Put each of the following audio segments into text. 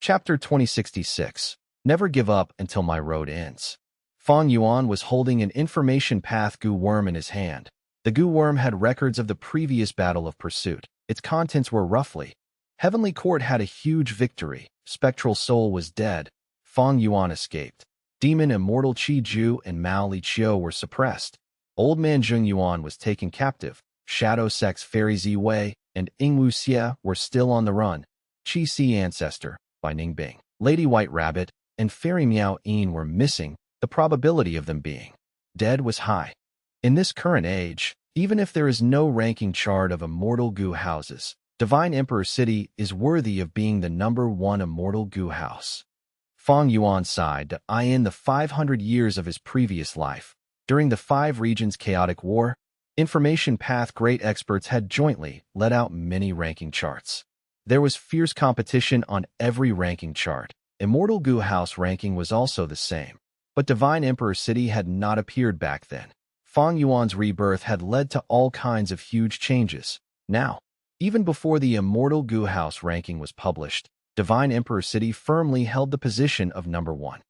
Chapter 2066. Never give up until my road ends. Fang Yuan was holding an information path goo worm in his hand. The goo worm had records of the previous battle of pursuit. Its contents were roughly: Heavenly Court had a huge victory. Spectral Soul was dead. Fang Yuan escaped. Demon Immortal Qi Ju and Mao Li Qiu were suppressed. Old Man Zheng Yuan was taken captive. Shadow Sects Fairy Zi Wei and Ingwu Xie were still on the run. Qi Si Ancestor by Ningbing, Lady White Rabbit, and Fairy Miao Yin were missing. The probability of them being dead was high. In this current age, even if there is no ranking chart of immortal goo houses, Divine Emperor City is worthy of being the #1 immortal goo house. Fang Yuan sighed to eye in the 500 years of his previous life. During the 5 regions chaotic war, information path great experts had jointly let out many ranking charts. There was fierce competition on every ranking chart. Immortal goo house ranking was also the same. But Divine Emperor City had not appeared back then. Fang Yuan's rebirth had led to all kinds of huge changes. Now, even before the Immortal Goo House ranking was published, Divine Emperor City firmly held the position of #1.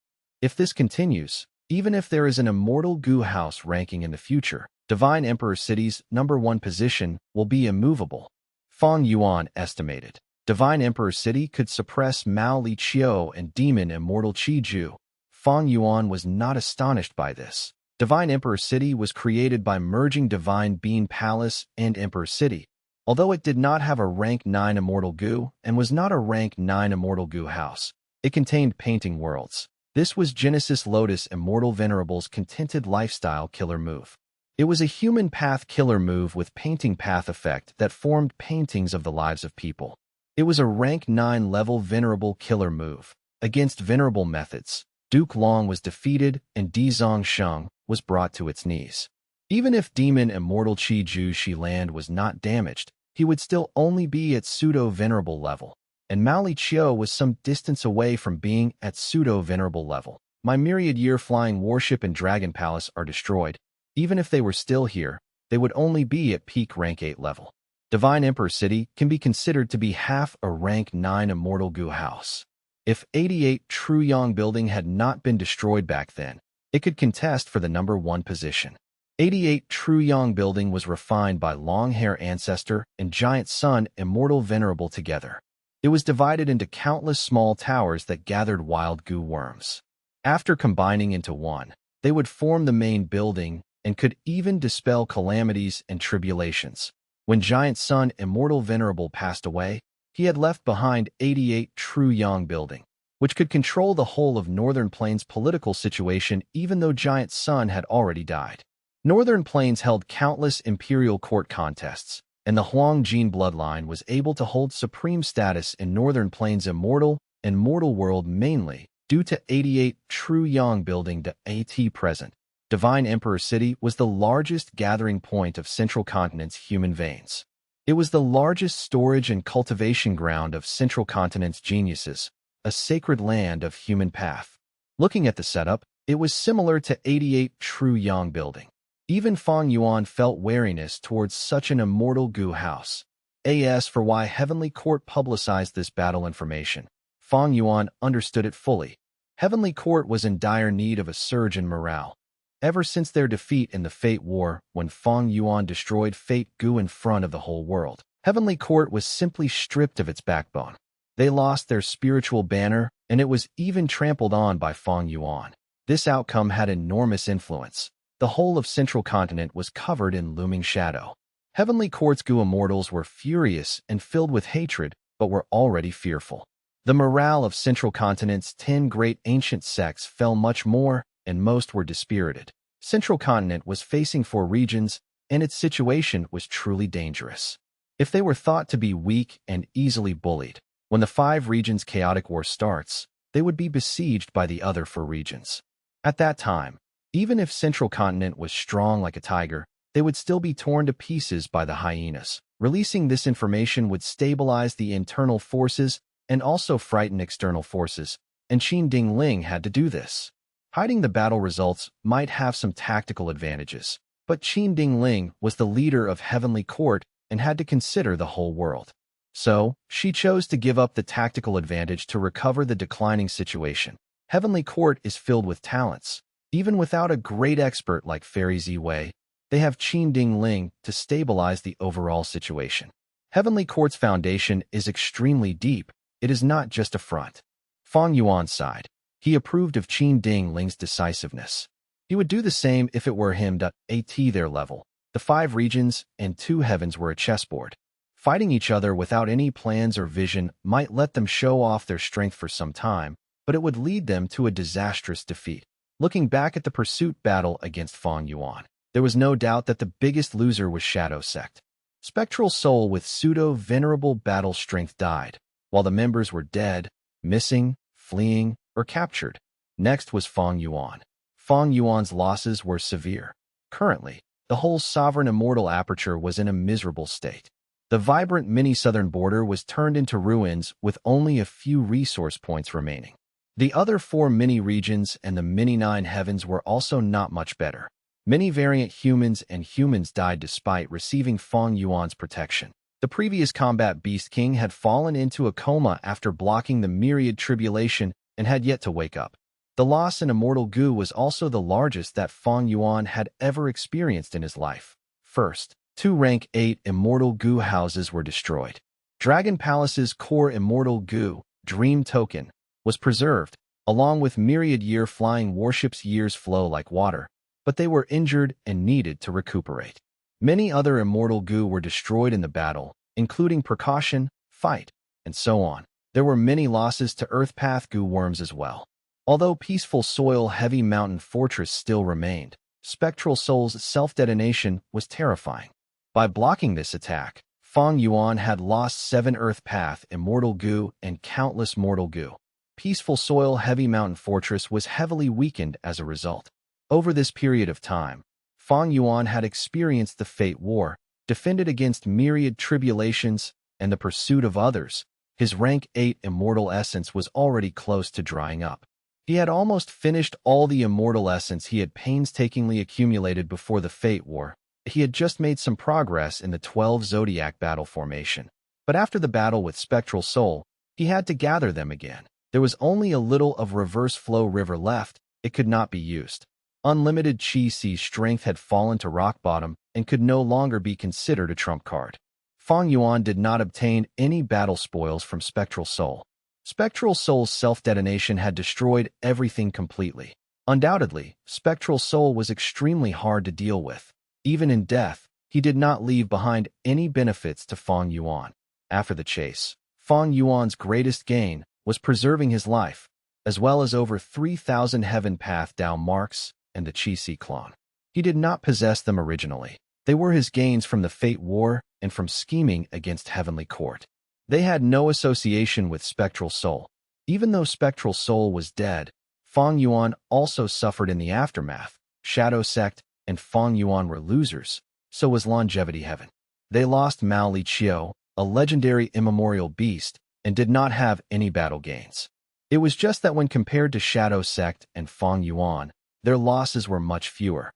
If this continues, even if there is an Immortal Goo House ranking in the future, Divine Emperor City's #1 position will be immovable. Fang Yuan estimated Divine Emperor City could suppress Mao Li Qiu and Demon Immortal Qi Ju. Fang Yuan was not astonished by this. Divine Emperor City was created by merging Divine Bean Palace and Emperor City. Although it did not have a rank 9 Immortal Goo and was not a rank 9 Immortal Goo house, it contained painting worlds. This was Genesis Lotus Immortal Venerable's contented lifestyle killer move. It was a human path killer move with painting path effect that formed paintings of the lives of people. It was a rank 9 level Venerable killer move. Against Venerable methods, Duke Long was defeated and Dizong Sheng was brought to its knees. Even if Demon Immortal Qi Ju Shi Land was not damaged, he would still only be at pseudo-venerable level, and Mao Li Qiu was some distance away from being at pseudo-venerable level. My myriad-year flying warship and Dragon Palace are destroyed. Even if they were still here, they would only be at peak rank 8 level. Divine Emperor City can be considered to be half a rank 9 Immortal Goo house. If 88 True Yang Building had not been destroyed back then, it could contest for the #1 position. 88 True Yang Building was refined by Long-Hair Ancestor and Giant Sun Immortal Venerable together. It was divided into countless small towers that gathered wild goo worms. After combining into one, they would form the main building and could even dispel calamities and tribulations. When Giant Sun Immortal Venerable passed away, he had left behind 88 True Yang Building, which could control the whole of Northern Plains' political situation even though Giant Sun had already died. Northern Plains held countless imperial court contests, and the Huang Jin bloodline was able to hold supreme status in Northern Plains' immortal and mortal world mainly due to 88 True Yang Building at present. Divine Emperor City was the largest gathering point of Central Continent's human veins. It was the largest storage and cultivation ground of Central Continent's geniuses, a sacred land of human path. Looking at the setup, it was similar to 88 True Yang Building. Even Fang Yuan felt wariness towards such an immortal goo house. As for why Heavenly Court publicized this battle information, Fang Yuan understood it fully. Heavenly Court was in dire need of a surge in morale. Ever since their defeat in the Fate War, when Fang Yuan destroyed Fate Goo in front of the whole world, Heavenly Court was simply stripped of its backbone. They lost their spiritual banner, and it was even trampled on by Fang Yuan. This outcome had enormous influence. The whole of Central Continent was covered in looming shadow. Heavenly Court's Goo immortals were furious and filled with hatred, but were already fearful. The morale of Central Continent's 10 great ancient sects fell much more, and most were dispirited. Central Continent was facing 4 regions, and its situation was truly dangerous. If they were thought to be weak and easily bullied, when the 5 regions chaotic war starts, they would be besieged by the other 4 regions. At that time, even if Central Continent was strong like a tiger, they would still be torn to pieces by the hyenas. Releasing this information would stabilize the internal forces and also frighten external forces, and Qin Dingling had to do this. Hiding the battle results might have some tactical advantages, but Qin Dingling was the leader of Heavenly Court and had to consider the whole world. So, she chose to give up the tactical advantage to recover the declining situation. Heavenly Court is filled with talents. Even without a great expert like Fairy Ziwei, they have Qin Ding Ling to stabilize the overall situation. Heavenly Court's foundation is extremely deep. It is not just a front. Fang Yuan's side. He approved of Qin Ding Ling's decisiveness. He would do the same if it were him. At their level, the 5 regions and 2 heavens were a chessboard. Fighting each other without any plans or vision might let them show off their strength for some time, but it would lead them to a disastrous defeat. Looking back at the pursuit battle against Fang Yuan, there was no doubt that the biggest loser was Shadow Sect. Spectral Soul with pseudo-venerable battle strength died, while the members were dead, missing, fleeing, or captured. Next was Fang Yuan. Fang Yuan's losses were severe. Currently, the whole sovereign immortal aperture was in a miserable state. The vibrant mini-southern border was turned into ruins with only a few resource points remaining. The other 4 mini-regions and the mini-9 heavens were also not much better. Many variant humans and humans died despite receiving Fang Yuan's protection. The previous combat Beast King had fallen into a coma after blocking the myriad tribulation and had yet to wake up. The loss in Immortal Gu was also the largest that Fang Yuan had ever experienced in his life. First, 2 rank 8 Immortal Gu houses were destroyed. Dragon Palace's core Immortal Gu, Dream Token, was preserved, along with myriad year-flying warships. Years flow like water, but they were injured and needed to recuperate. Many other Immortal Gu were destroyed in the battle, including Precaution, Fight, and so on. There were many losses to Earthpath Gu worms as well. Although Peaceful Soil Heavy Mountain Fortress still remained, Spectral Soul's self-detonation was terrifying. By blocking this attack, Fang Yuan had lost 7 Earthpath Immortal Gu and countless Mortal Gu. Peaceful Soil Heavy Mountain Fortress was heavily weakened as a result. Over this period of time, Fang Yuan had experienced the Fate War, defended against myriad tribulations, and the pursuit of others. His rank 8 immortal essence was already close to drying up. He had almost finished all the immortal essence he had painstakingly accumulated before the Fate War. He had just made some progress in the 12 Zodiac battle formation. But after the battle with Spectral Soul, he had to gather them again. There was only a little of reverse flow river left. It could not be used. Unlimited Qi Si strength had fallen to rock bottom and could no longer be considered a trump card. Fang Yuan did not obtain any battle spoils from Spectral Soul. Spectral Soul's self-detonation had destroyed everything completely. Undoubtedly, Spectral Soul was extremely hard to deal with. Even in death, he did not leave behind any benefits to Fang Yuan. After the chase, Fang Yuan's greatest gain was preserving his life, as well as over 3,000 Heaven Path Dao marks and the Qi Si clone. He did not possess them originally. They were his gains from the Fate War and from scheming against Heavenly Court. They had no association with Spectral Soul. Even though Spectral Soul was dead, Fang Yuan also suffered in the aftermath. Shadow Sect and Fang Yuan were losers, so was Longevity Heaven. They lost Mao Li Qiu, a legendary immemorial beast, and did not have any battle gains. It was just that when compared to Shadow Sect and Fang Yuan, their losses were much fewer.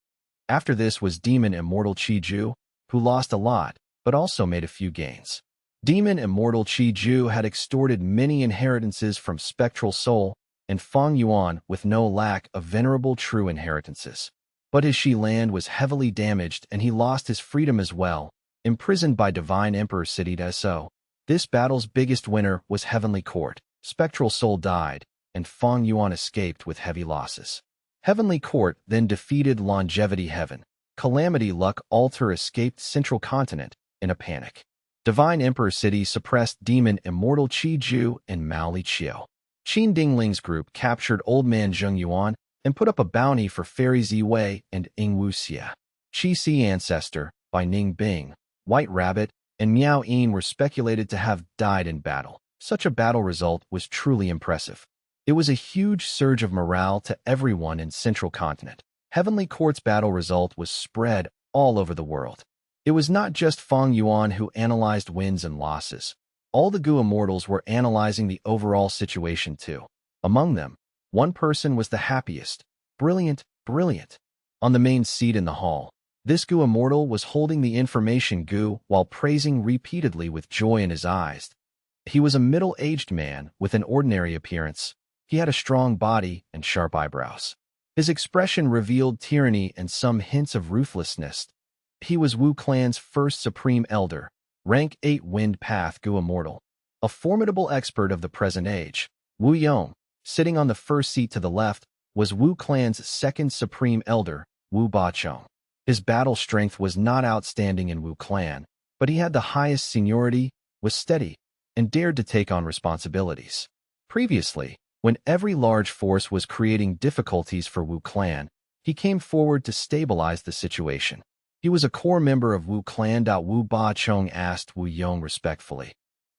After this was Demon Immortal Qiju, who lost a lot, but also made a few gains. Demon Immortal Qiju had extorted many inheritances from Spectral Soul and Fang Yuan with no lack of venerable true inheritances. But his Shi land was heavily damaged and he lost his freedom as well, imprisoned by Divine Emperor City. This battle's biggest winner was Heavenly Court. Spectral Soul died, and Fang Yuan escaped with heavy losses. Heavenly Court then defeated Longevity Heaven. Calamity Luck Altar escaped Central Continent in a panic. Divine Emperor City suppressed Demon Immortal Qiju and Mao Li Qiu. Qin Dingling's group captured Old Man Zheng Yuan and put up a bounty for Fairy Ziwei and Ing Wuxia. Qi Si Ancestor, by Ning Bing, White Rabbit, and Miao Yin were speculated to have died in battle. Such a battle result was truly impressive. It was a huge surge of morale to everyone in Central Continent. Heavenly Court's battle result was spread all over the world. It was not just Fang Yuan who analyzed wins and losses. All the Gu Immortals were analyzing the overall situation too. Among them, one person was the happiest. Brilliant. On the main seat in the hall, this Gu Immortal was holding the information Gu while praising repeatedly with joy in his eyes. He was a middle-aged man with an ordinary appearance. He had a strong body and sharp eyebrows. His expression revealed tyranny and some hints of ruthlessness. He was Wu clan's first supreme elder, rank 8 Wind Path Gu Immortal, a formidable expert of the present age. Wu Yong, sitting on the first seat to the left, was Wu clan's second supreme elder, Wu Bachong. His battle strength was not outstanding in Wu clan, but he had the highest seniority, was steady, and dared to take on responsibilities. Previously, when every large force was creating difficulties for Wu clan, he came forward to stabilize the situation. He was a core member of Wu clan. Wu Bachong asked Wu Yong respectfully,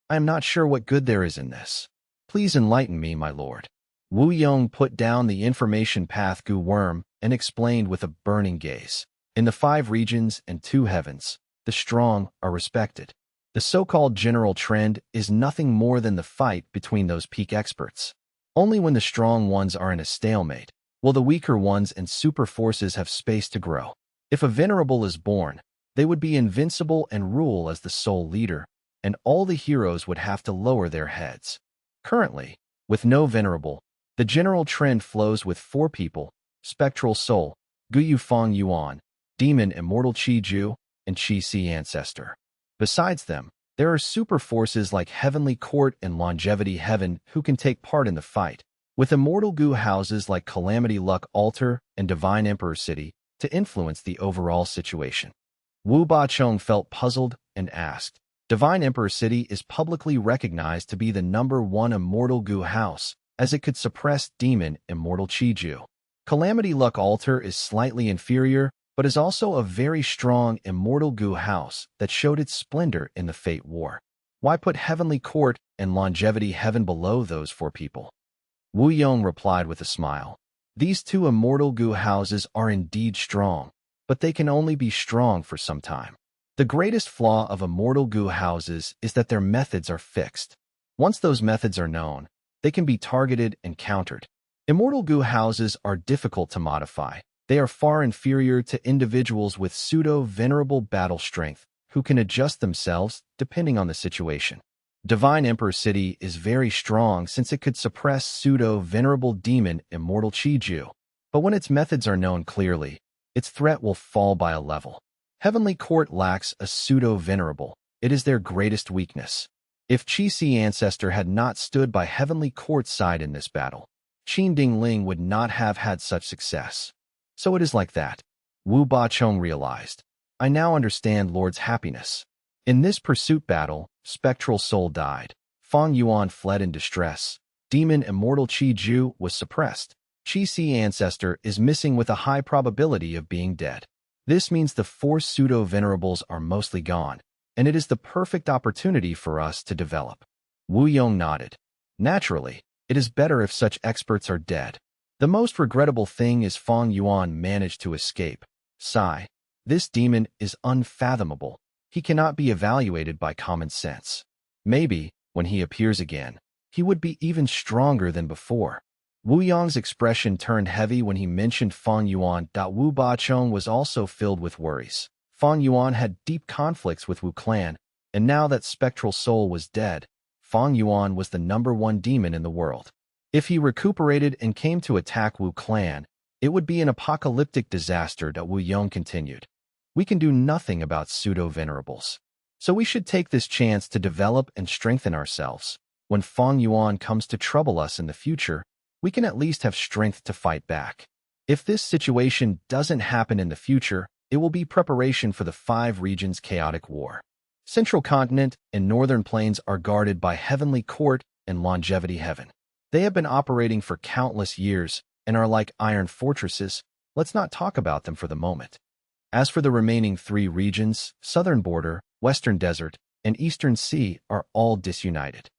"I am not sure what good there is in this. Please enlighten me, my lord." Wu Yong put down the information path Gu worm and explained with a burning gaze. In the 5 regions and 2 heavens, the strong are respected. The so-called general trend is nothing more than the fight between those peak experts. Only when the strong ones are in a stalemate will the weaker ones and super forces have space to grow. If a venerable is born, they would be invincible and rule as the sole leader, and all the heroes would have to lower their heads. Currently, with no venerable, the general trend flows with 4 people: spectral soul, Guyu Fang Yuan, demon immortal Qi Ju, and Qi Si ancestor. Besides them, there are super forces like Heavenly Court and Longevity Heaven who can take part in the fight, with immortal Gu houses like Calamity Luck Altar and Divine Emperor City to influence the overall situation. Wu Bachong felt puzzled and asked, "Divine Emperor City is publicly recognized to be the #1 immortal Gu house, as it could suppress demon immortal Qi Ju. Calamity Luck Altar is slightly inferior, but is also a very strong immortal Gu house that showed its splendor in the Fate War. Why put Heavenly Court and Longevity Heaven below those 4 people?" Wu Yong replied with a smile. "These 2 immortal Gu houses are indeed strong, but they can only be strong for some time. The greatest flaw of immortal Gu houses is that their methods are fixed. Once those methods are known, they can be targeted and countered. Immortal Gu houses are difficult to modify. They are far inferior to individuals with pseudo-venerable battle strength who can adjust themselves depending on the situation. Divine Emperor City is very strong since it could suppress pseudo-venerable demon immortal Qi Ju, but when its methods are known clearly, its threat will fall by a level. Heavenly Court lacks a pseudo-venerable. It is their greatest weakness. If Qi Si ancestor had not stood by Heavenly Court's side in this battle, Qin Dingling would not have had such success. So it is like that." Wu Bachong realized. "I now understand Lord's happiness. In this pursuit battle, spectral soul died. Fang Yuan fled in distress. Demon immortal Qi Ju was suppressed. Qi Si ancestor is missing with a high probability of being dead. This means the 4 pseudo-venerables are mostly gone, and it is the perfect opportunity for us to develop." Wu Yong nodded. "Naturally, it is better if such experts are dead. The most regrettable thing is Fang Yuan managed to escape. Sigh. This demon is unfathomable. He cannot be evaluated by common sense. Maybe, when he appears again, he would be even stronger than before." Wu Yong's expression turned heavy when he mentioned Fang Yuan. Wu Bachong was also filled with worries. Fang Yuan had deep conflicts with Wu clan, and now that spectral soul was dead, Fang Yuan was the #1 demon in the world. If he recuperated and came to attack Wu clan, it would be an apocalyptic disaster. Wu Yong continued. "We can do nothing about pseudo-venerables, so we should take this chance to develop and strengthen ourselves. When Fang Yuan comes to trouble us in the future, we can at least have strength to fight back. If this situation doesn't happen in the future, it will be preparation for the 5 regions' chaotic war. Central Continent and Northern Plains are guarded by Heavenly Court and Longevity Heaven. They have been operating for countless years and are like iron fortresses. Let's not talk about them for the moment. As for the remaining 3 regions, Southern Border, Western Desert, and Eastern Sea are all disunited.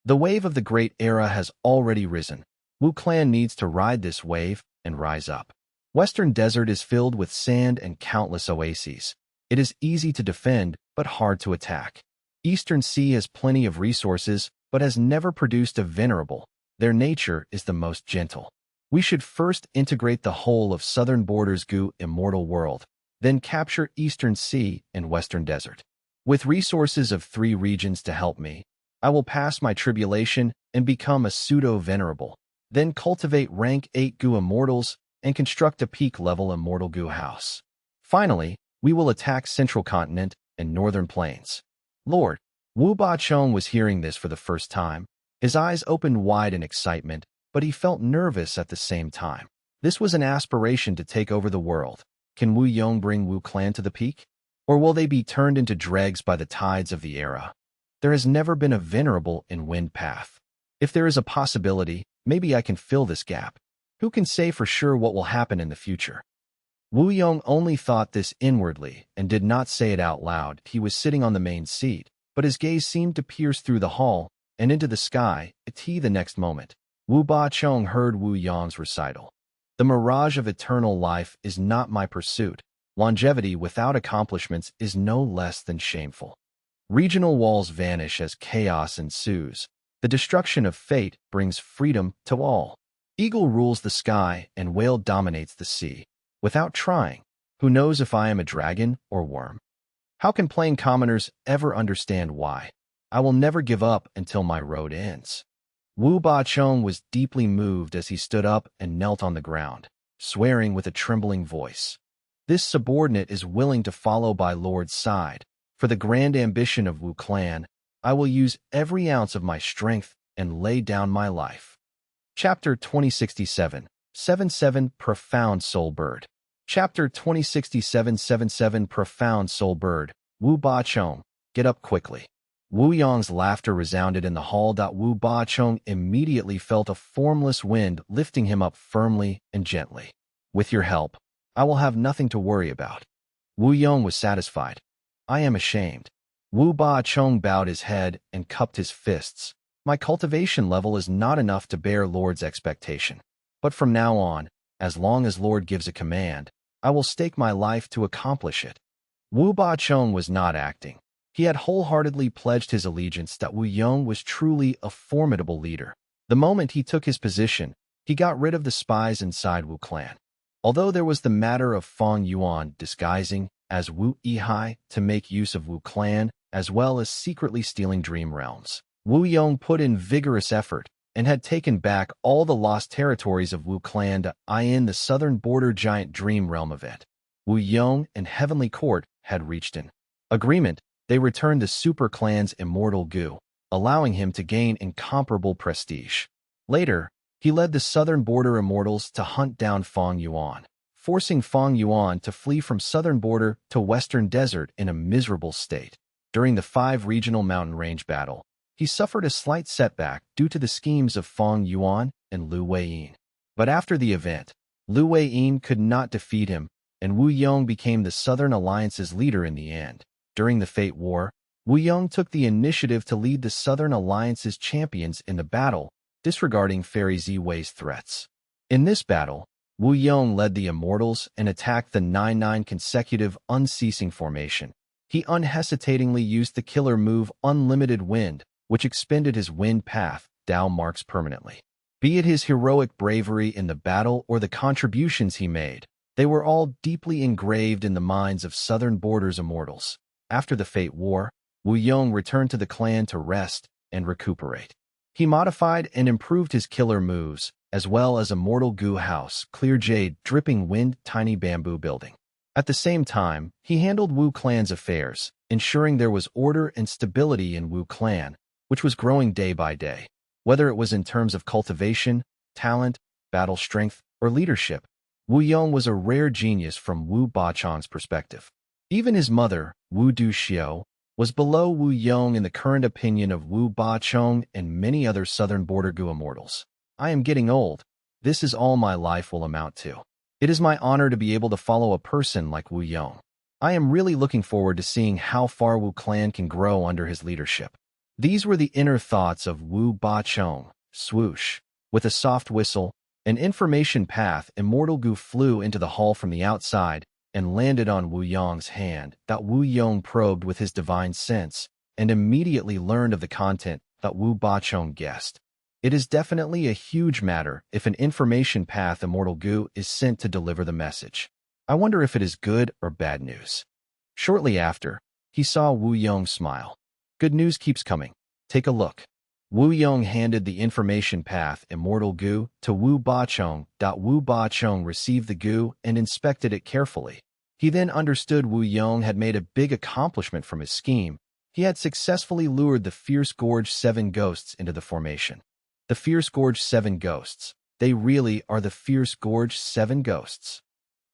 The wave of the Great Era has already risen. Wu clan needs to ride this wave and rise up. Western Desert is filled with sand and countless oases. It is easy to defend, but hard to attack. Eastern Sea has plenty of resources, but has never produced a venerable. Their nature is the most gentle. We should first integrate the whole of Southern Border's Gu immortal world, then capture Eastern Sea and Western Desert. With resources of 3 regions to help me, I will pass my tribulation and become a pseudo-venerable, then cultivate rank 8 Gu immortals and construct a peak-level immortal Gu house. Finally, we will attack Central Continent and Northern Plains. Lord, Wu Ba-chong was hearing this for the first time. His eyes opened wide in excitement, but he felt nervous at the same time. This was an aspiration to take over the world. Can Wu Yong bring Wu clan to the peak? Or will they be turned into dregs by the tides of the era? There has never been a venerable in Wind Path. If there is a possibility, maybe I can fill this gap. Who can say for sure what will happen in the future? Wu Yong only thought this inwardly and did not say it out loud. He was sitting on the main seat, but his gaze seemed to pierce through the hall and into the sky. The next moment, Wu Ba-chong heard Wu Yong's recital. The mirage of eternal life is not my pursuit. Longevity without accomplishments is no less than shameful. Regional walls vanish as chaos ensues. The destruction of fate brings freedom to all. Eagle rules the sky and whale dominates the sea. Without trying, who knows if I am a dragon or worm? How can plain commoners ever understand why? I will never give up until my road ends. Wu Ba-chong was deeply moved as he stood up and knelt on the ground, swearing with a trembling voice. This subordinate is willing to follow by Lord's side. For the grand ambition of Wu clan, I will use every ounce of my strength and lay down my life. Chapter 2067, 77 Profound Soul Bird. Chapter 2067 77 Profound Soul Bird. Wu Ba-chong, get up quickly. Wu Yong's laughter resounded in the hall. Wu Ba-chong immediately felt a formless wind lifting him up firmly and gently. With your help, I will have nothing to worry about. Wu Yong was satisfied. I am ashamed. Wu Ba-chong bowed his head and cupped his fists. My cultivation level is not enough to bear Lord's expectation. But from now on, as long as Lord gives a command, I will stake my life to accomplish it. Wu Ba-chong was not acting. He had wholeheartedly pledged his allegiance that Wu Yong was truly a formidable leader. The moment he took his position, he got rid of the spies inside Wu clan. Although there was the matter of Fang Yuan disguising as Wu Yihai to make use of Wu clan, as well as secretly stealing dream realms, Wu Yong put in vigorous effort and had taken back all the lost territories of Wu clan to in the southern border giant dream realm event. Wu Yong and Heavenly Court had reached an agreement. They returned the super clan's immortal Gu, allowing him to gain incomparable prestige. Later, he led the southern border immortals to hunt down Fang Yuan, forcing Fang Yuan to flee from southern border to western desert in a miserable state. During the 5 regional mountain range battle, he suffered a slight setback due to the schemes of Fang Yuan and Lu Weiyin. But after the event, Lu Weiyin could not defeat him, and Wu Yong became the Southern Alliance's leader in the end. During the Fate War, Wu Yong took the initiative to lead the Southern Alliance's champions in the battle, disregarding Fairy Ziwei's threats. In this battle, Wu Yong led the Immortals and attacked the 9-9 consecutive unceasing formation. He unhesitatingly used the killer move Unlimited Wind, which expended his wind path, Dao marks permanently. Be it his heroic bravery in the battle or the contributions he made, they were all deeply engraved in the minds of Southern Border's Immortals. After the Fate War, Wu Yong returned to the clan to rest and recuperate. He modified and improved his killer moves, as well as Immortal Gu House, Clear Jade, Dripping Wind, Tiny Bamboo Building. At the same time, he handled Wu clan's affairs, ensuring there was order and stability in Wu clan, which was growing day by day. Whether it was in terms of cultivation, talent, battle strength, or leadership, Wu Yong was a rare genius from Wu Ba-chong's perspective. Even his mother, Wu Du-xiu, was below Wu Yong in the current opinion of Wu Ba-chong and many other southern border Gu immortals. I am getting old. This is all my life will amount to. It is my honor to be able to follow a person like Wu Yong. I am really looking forward to seeing how far Wu clan can grow under his leadership. These were the inner thoughts of Wu Ba-chong. Swoosh. With a soft whistle, an information path Immortal Gu flew into the hall from the outside and landed on Wu Yong's hand that Wu Yong probed with his divine sense and immediately learned of the content that Wu Ba-chong guessed. It is definitely a huge matter if an information path Immortal Gu is sent to deliver the message. I wonder if it is good or bad news. Shortly after, he saw Wu Yong smile. Good news keeps coming. Take a look. Wu Yong handed the information path Immortal Gu to Wu Bachong. Wu Bachong received the Gu and inspected it carefully. He then understood Wu Yong had made a big accomplishment from his scheme. He had successfully lured the Fierce Gorge 7 ghosts into the formation. The Fierce Gorge 7 ghosts. They really are the Fierce Gorge 7 ghosts.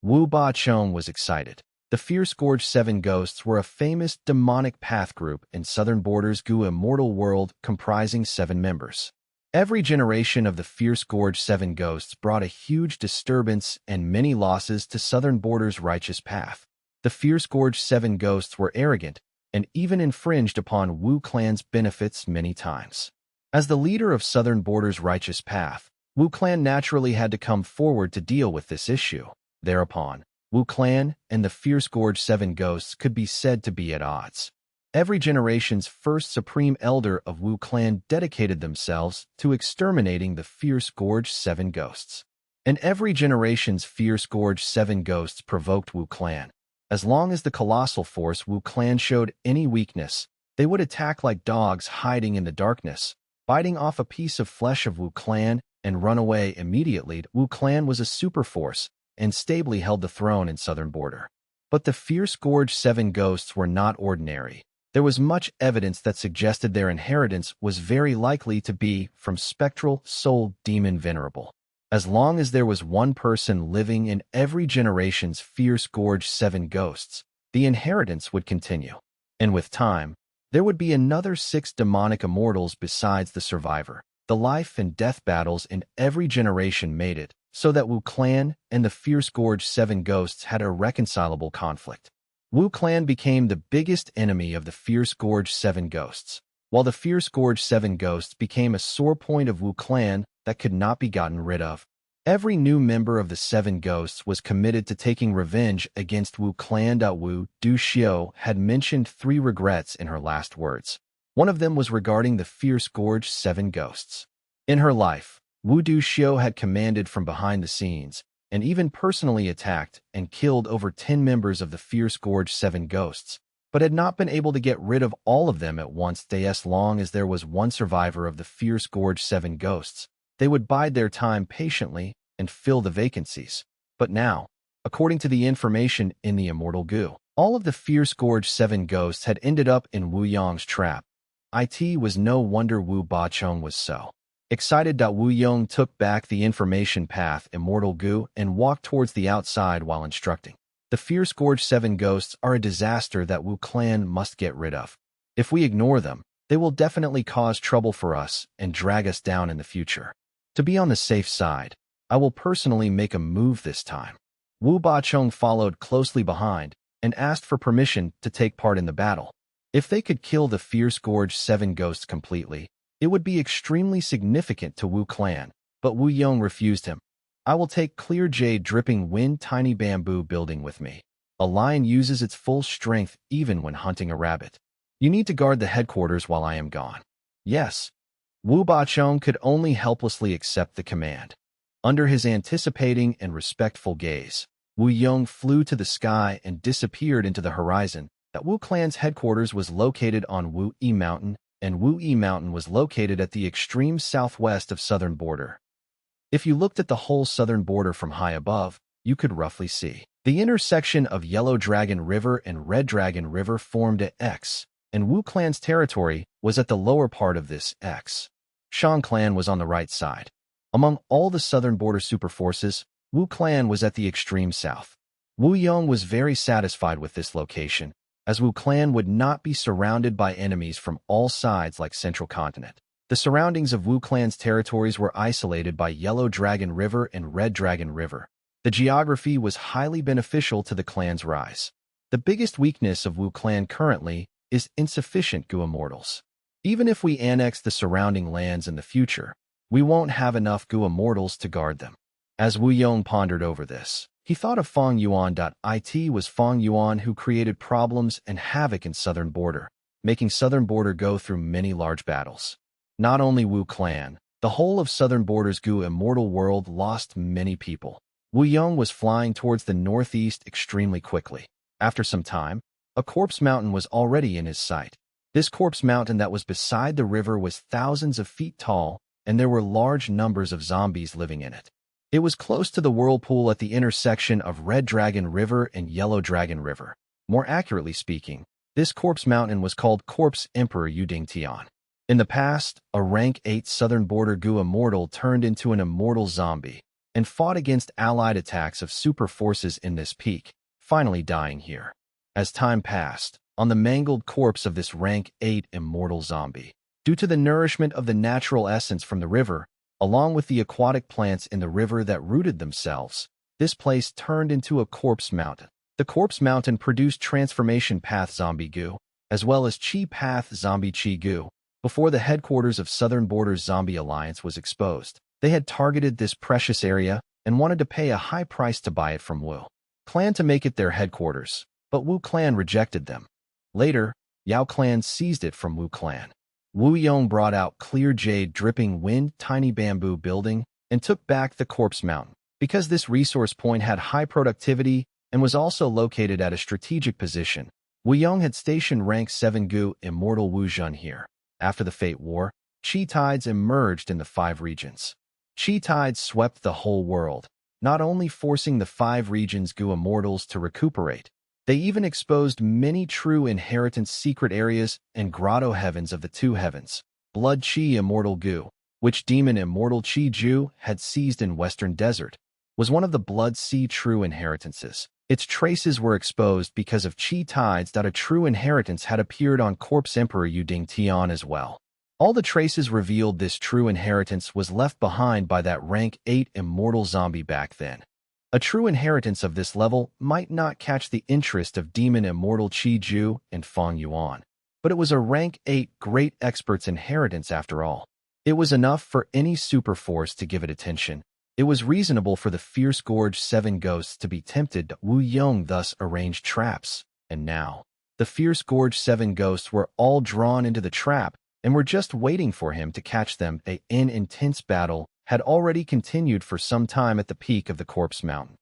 Wu Bachong was excited. The Fierce Gorge 7 ghosts were a famous demonic path group in Southern Border's Gu immortal world comprising 7 members. Every generation of the Fierce Gorge 7 ghosts brought a huge disturbance and many losses to Southern Border's righteous path. The Fierce Gorge 7 ghosts were arrogant and even infringed upon Wu clan's benefits many times. As the leader of Southern Border's righteous path, Wu clan naturally had to come forward to deal with this issue. Thereupon, Wu clan and the Fierce Gorge 7 ghosts could be said to be at odds. Every generation's first supreme elder of Wu clan dedicated themselves to exterminating the Fierce Gorge 7 ghosts. And every generation's Fierce Gorge 7 ghosts provoked Wu clan. As long as the colossal force Wu clan showed any weakness, they would attack like dogs hiding in the darkness, biting off a piece of flesh of Wu clan and run away immediately. Wu clan was a superforce and stably held the throne in Southern Border. But the Fierce Gorge 7 ghosts were not ordinary. There was much evidence that suggested their inheritance was very likely to be from spectral soul demon venerable. As long as there was one person living in every generation's Fierce Gorge 7 ghosts, the inheritance would continue. And with time, there would be another 6 demonic immortals besides the survivor. The life and death battles in every generation made it so that Wu clan and the Fierce Gorge 7 ghosts had a irreconcilable conflict. Wu clan became the biggest enemy of the Fierce Gorge 7 ghosts, while the Fierce Gorge 7 ghosts became a sore point of Wu clan that could not be gotten rid of. Every new member of the 7 ghosts was committed to taking revenge against Wu clan. Wu Duxiu had mentioned 3 regrets in her last words. One of them was regarding the Fierce Gorge 7 ghosts. In her life, Wu Duxiu had commanded from behind the scenes, and even personally attacked and killed over 10 members of the Fierce Gorge 7 ghosts, but had not been able to get rid of all of them at once. As long as there was one survivor of the Fierce Gorge 7 ghosts, they would bide their time patiently and fill the vacancies. But now, according to the information in the Immortal Gu, all of the Fierce Gorge 7 ghosts had ended up in Wu Yong's trap. It was no wonder Wu Bachong was so excited. Wu Yong took back the information path Immortal Gu and walked towards the outside while instructing. The Fierce Gorge 7 ghosts are a disaster that Wu clan must get rid of. If we ignore them, they will definitely cause trouble for us and drag us down in the future. To be on the safe side, I will personally make a move this time. Wu Bachong followed closely behind and asked for permission to take part in the battle. If they could kill the Fierce Gorge 7 ghosts completely, it would be extremely significant to Wu clan, but Wu Yong refused him. I will take clear jade dripping wind tiny bamboo building with me. A lion uses its full strength even when hunting a rabbit. You need to guard the headquarters while I am gone. Yes. Wu Bachong could only helplessly accept the command. Under his anticipating and respectful gaze, Wu Yong flew to the sky and disappeared into the horizon. That Wu clan's headquarters was located on Wu Yi Mountain, and Wu Yi Mountain was located at the extreme southwest of Southern Border. If you looked at the whole Southern Border from high above, you could roughly see. The intersection of Yellow Dragon River and Red Dragon River formed a X, and Wu clan's territory was at the lower part of this X. Shang clan was on the right side. Among all the Southern Border superforces, Wu clan was at the extreme south. Wu Yong was very satisfied with this location, as Wu clan would not be surrounded by enemies from all sides like Central Continent. The surroundings of Wu clan's territories were isolated by Yellow Dragon River and Red Dragon River. The geography was highly beneficial to the clan's rise. The biggest weakness of Wu clan currently is insufficient Gu immortals. Even if we annex the surrounding lands in the future, we won't have enough Gu immortals to guard them. As Wu Yong pondered over this, he thought of Fang Yuan. It was Fang Yuan who created problems and havoc in Southern Border, making Southern Border go through many large battles. Not only Wu clan, the whole of Southern Border's Gu immortal world lost many people. Wu Yong was flying towards the northeast extremely quickly. After some time, a corpse mountain was already in his sight. This corpse mountain that was beside the river was thousands of feet tall, and there were large numbers of zombies living in it. It was close to the whirlpool at the intersection of Red Dragon River and Yellow Dragon River. More accurately speaking, this corpse mountain was called Corpse Emperor Yuding Tian. In the past, a rank 8 southern border Gu immortal turned into an immortal zombie and fought against allied attacks of super forces in this peak, finally dying here. As time passed, on the mangled corpse of this rank 8 immortal zombie, due to the nourishment of the natural essence from the river, along with the aquatic plants in the river that rooted themselves, this place turned into a corpse mountain. The corpse mountain produced transformation path zombie Gu, as well as chi path zombie chi Gu. Before the headquarters of Southern Borders Zombie Alliance was exposed, they had targeted this precious area and wanted to pay a high price to buy it from Wu Clan to make it their headquarters, but Wu Clan rejected them. Later, Yao Clan seized it from Wu Clan. Wu Yong brought out clear jade dripping wind tiny bamboo building and took back the corpse mountain. Because this resource point had high productivity and was also located at a strategic position, Wu Yong had stationed rank 7 Gu immortal Wu Zhun here. After the Fate War, Qi tides emerged in the 5 regions. Qi tides swept the whole world, not only forcing the 5 regions Gu immortals to recuperate, they even exposed many true inheritance secret areas and grotto heavens of the 2 heavens. Blood Qi immortal Gu, which demon immortal Qi Ju had seized in Western Desert, was one of the Blood Sea true inheritances. Its traces were exposed because of Qi tides that a true inheritance had appeared on Corpse Emperor Yuding Tian as well. All the traces revealed this true inheritance was left behind by that rank 8 immortal zombie back then. A true inheritance of this level might not catch the interest of demon immortal Qi Ju and Fang Yuan, but it was a rank 8 great expert's inheritance after all. It was enough for any super force to give it attention. It was reasonable for the Fierce Gorge 7 ghosts to be tempted. Wu Yong thus arranged traps, and now, the Fierce Gorge 7 ghosts were all drawn into the trap and were just waiting for him to catch them. An intense battle had already continued for some time at the peak of the Corpse Mountain.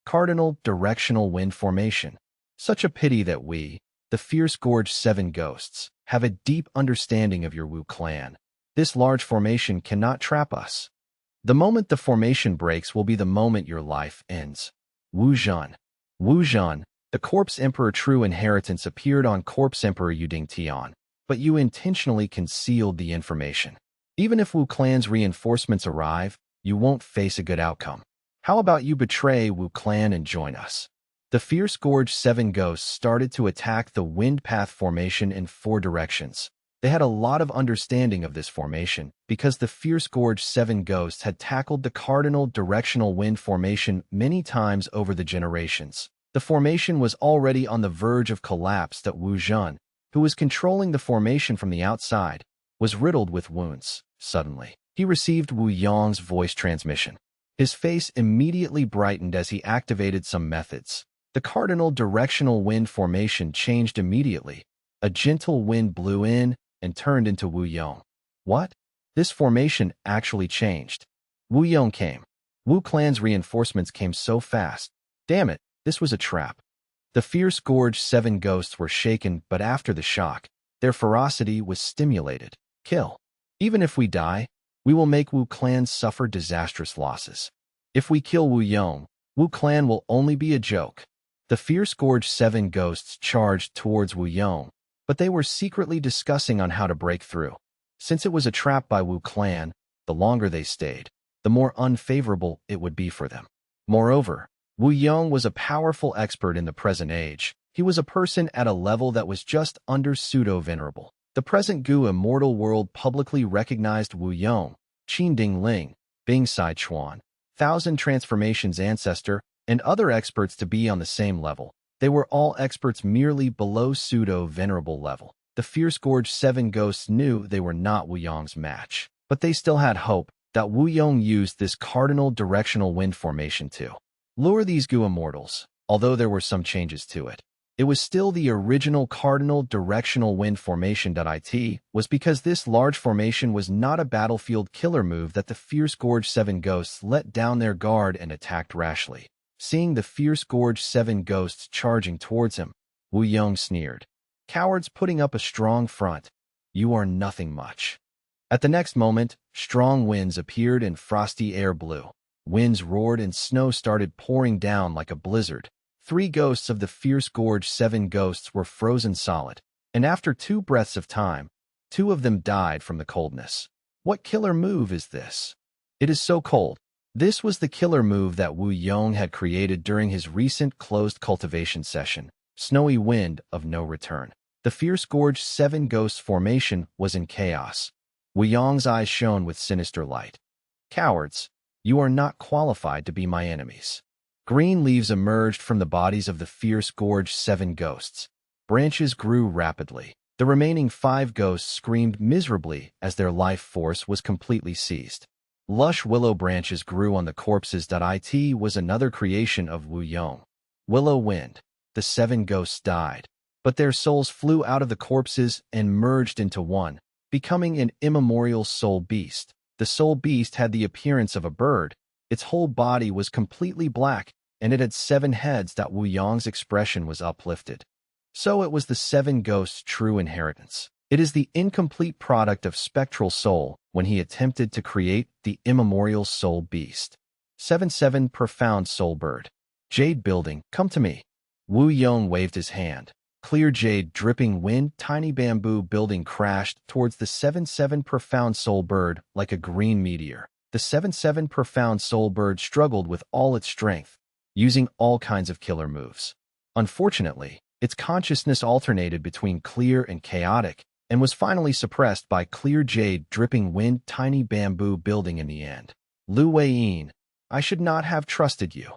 Cardinal directional wind formation. Such a pity that we, the Fierce Gorge 7 ghosts, have a deep understanding of your Wu clan. This large formation cannot trap us. The moment the formation breaks will be the moment your life ends. Wu Zhun. Wu Zhun, the Corpse Emperor true inheritance appeared on Corpse Emperor Yuding Tian, but you intentionally concealed the information. Even if Wu Clan's reinforcements arrive, you won't face a good outcome. How about you betray Wu Clan and join us? The Fierce Gorge 7 ghosts started to attack the wind path formation in 4 directions. They had a lot of understanding of this formation because the Fierce Gorge 7 ghosts had tackled the cardinal directional wind formation many times over the generations. The formation was already on the verge of collapse that Wu Zhun, who was controlling the formation from the outside, was riddled with wounds. Suddenly, he received Wu Yong's voice transmission. His face immediately brightened as he activated some methods. The cardinal directional wind formation changed immediately. A gentle wind blew in and turned into Wu Yong. What? This formation actually changed. Wu Yong came. Wu Clan's reinforcements came so fast. Damn it, this was a trap. The Fierce Gorge 7 ghosts were shaken, but after the shock, their ferocity was stimulated. Kill. Even if we die, we will make Wu Clan suffer disastrous losses. If we kill Wu Yong, Wu Clan will only be a joke. The Fierce Gorge 7 ghosts charged towards Wu Yong, but they were secretly discussing on how to break through. Since it was a trap by Wu Clan, the longer they stayed, the more unfavorable it would be for them. Moreover, Wu Yong was a powerful expert in the present age. He was a person at a level that was just under pseudo-venerable. The present Gu immortal world publicly recognized Wu Yong, Qin Ding Ling, Bing Sai Chuan, Thousand Transformations ancestor, and other experts to be on the same level. They were all experts merely below pseudo-venerable level. The Fierce Gorge 7 ghosts knew they were not Wu Yong's match, but they still had hope that Wu Yong used this cardinal directional wind formation to lure these Gu immortals. Although there were some changes to it, it was still the original cardinal directional wind formation. It was because this large formation was not a battlefield killer move that the Fierce Gorge 7 ghosts let down their guard and attacked rashly. Seeing the Fierce Gorge 7 ghosts charging towards him, Wu Yong sneered. Cowards putting up a strong front. You are nothing much. At the next moment, strong winds appeared and frosty air blew. Winds roared and snow started pouring down like a blizzard. 3 ghosts of the fierce gorge 7 ghosts were frozen solid, and after 2 breaths of time, 2 of them died from the coldness. What killer move is this? It is so cold. This was the killer move that Wu Yong had created during his recent closed cultivation session, Snowy Wind of No Return. The fierce gorge 7 ghosts formation was in chaos. Wu Yong's eyes shone with sinister light. Cowards, you are not qualified to be my enemies. Green leaves emerged from the bodies of the fierce gorge 7 ghosts. Branches grew rapidly. The remaining 5 ghosts screamed miserably as their life force was completely seized. Lush willow branches grew on the corpses.It was another creation of Wu Yong. Willow wind. The 7 ghosts died, but their souls flew out of the corpses and merged into one, becoming an immemorial soul beast. The soul beast had the appearance of a bird. Its whole body was completely black, and it had 7 heads. Wu Yong's expression was uplifted. So it was the 7 ghosts' true inheritance. It is the incomplete product of spectral soul when he attempted to create the immemorial soul beast. 7-7 Profound Soul Bird. Jade building, come to me. Wu Yong waved his hand. Clear jade dripping wind, tiny bamboo building crashed towards the 7-7 Profound Soul Bird like a green meteor. The 7-7 Profound Soul Bird struggled with all its strength, using all kinds of killer moves. Unfortunately, its consciousness alternated between clear and chaotic, and was finally suppressed by clear jade dripping wind tiny bamboo building in the end. Lu Weiyin, I should not have trusted you.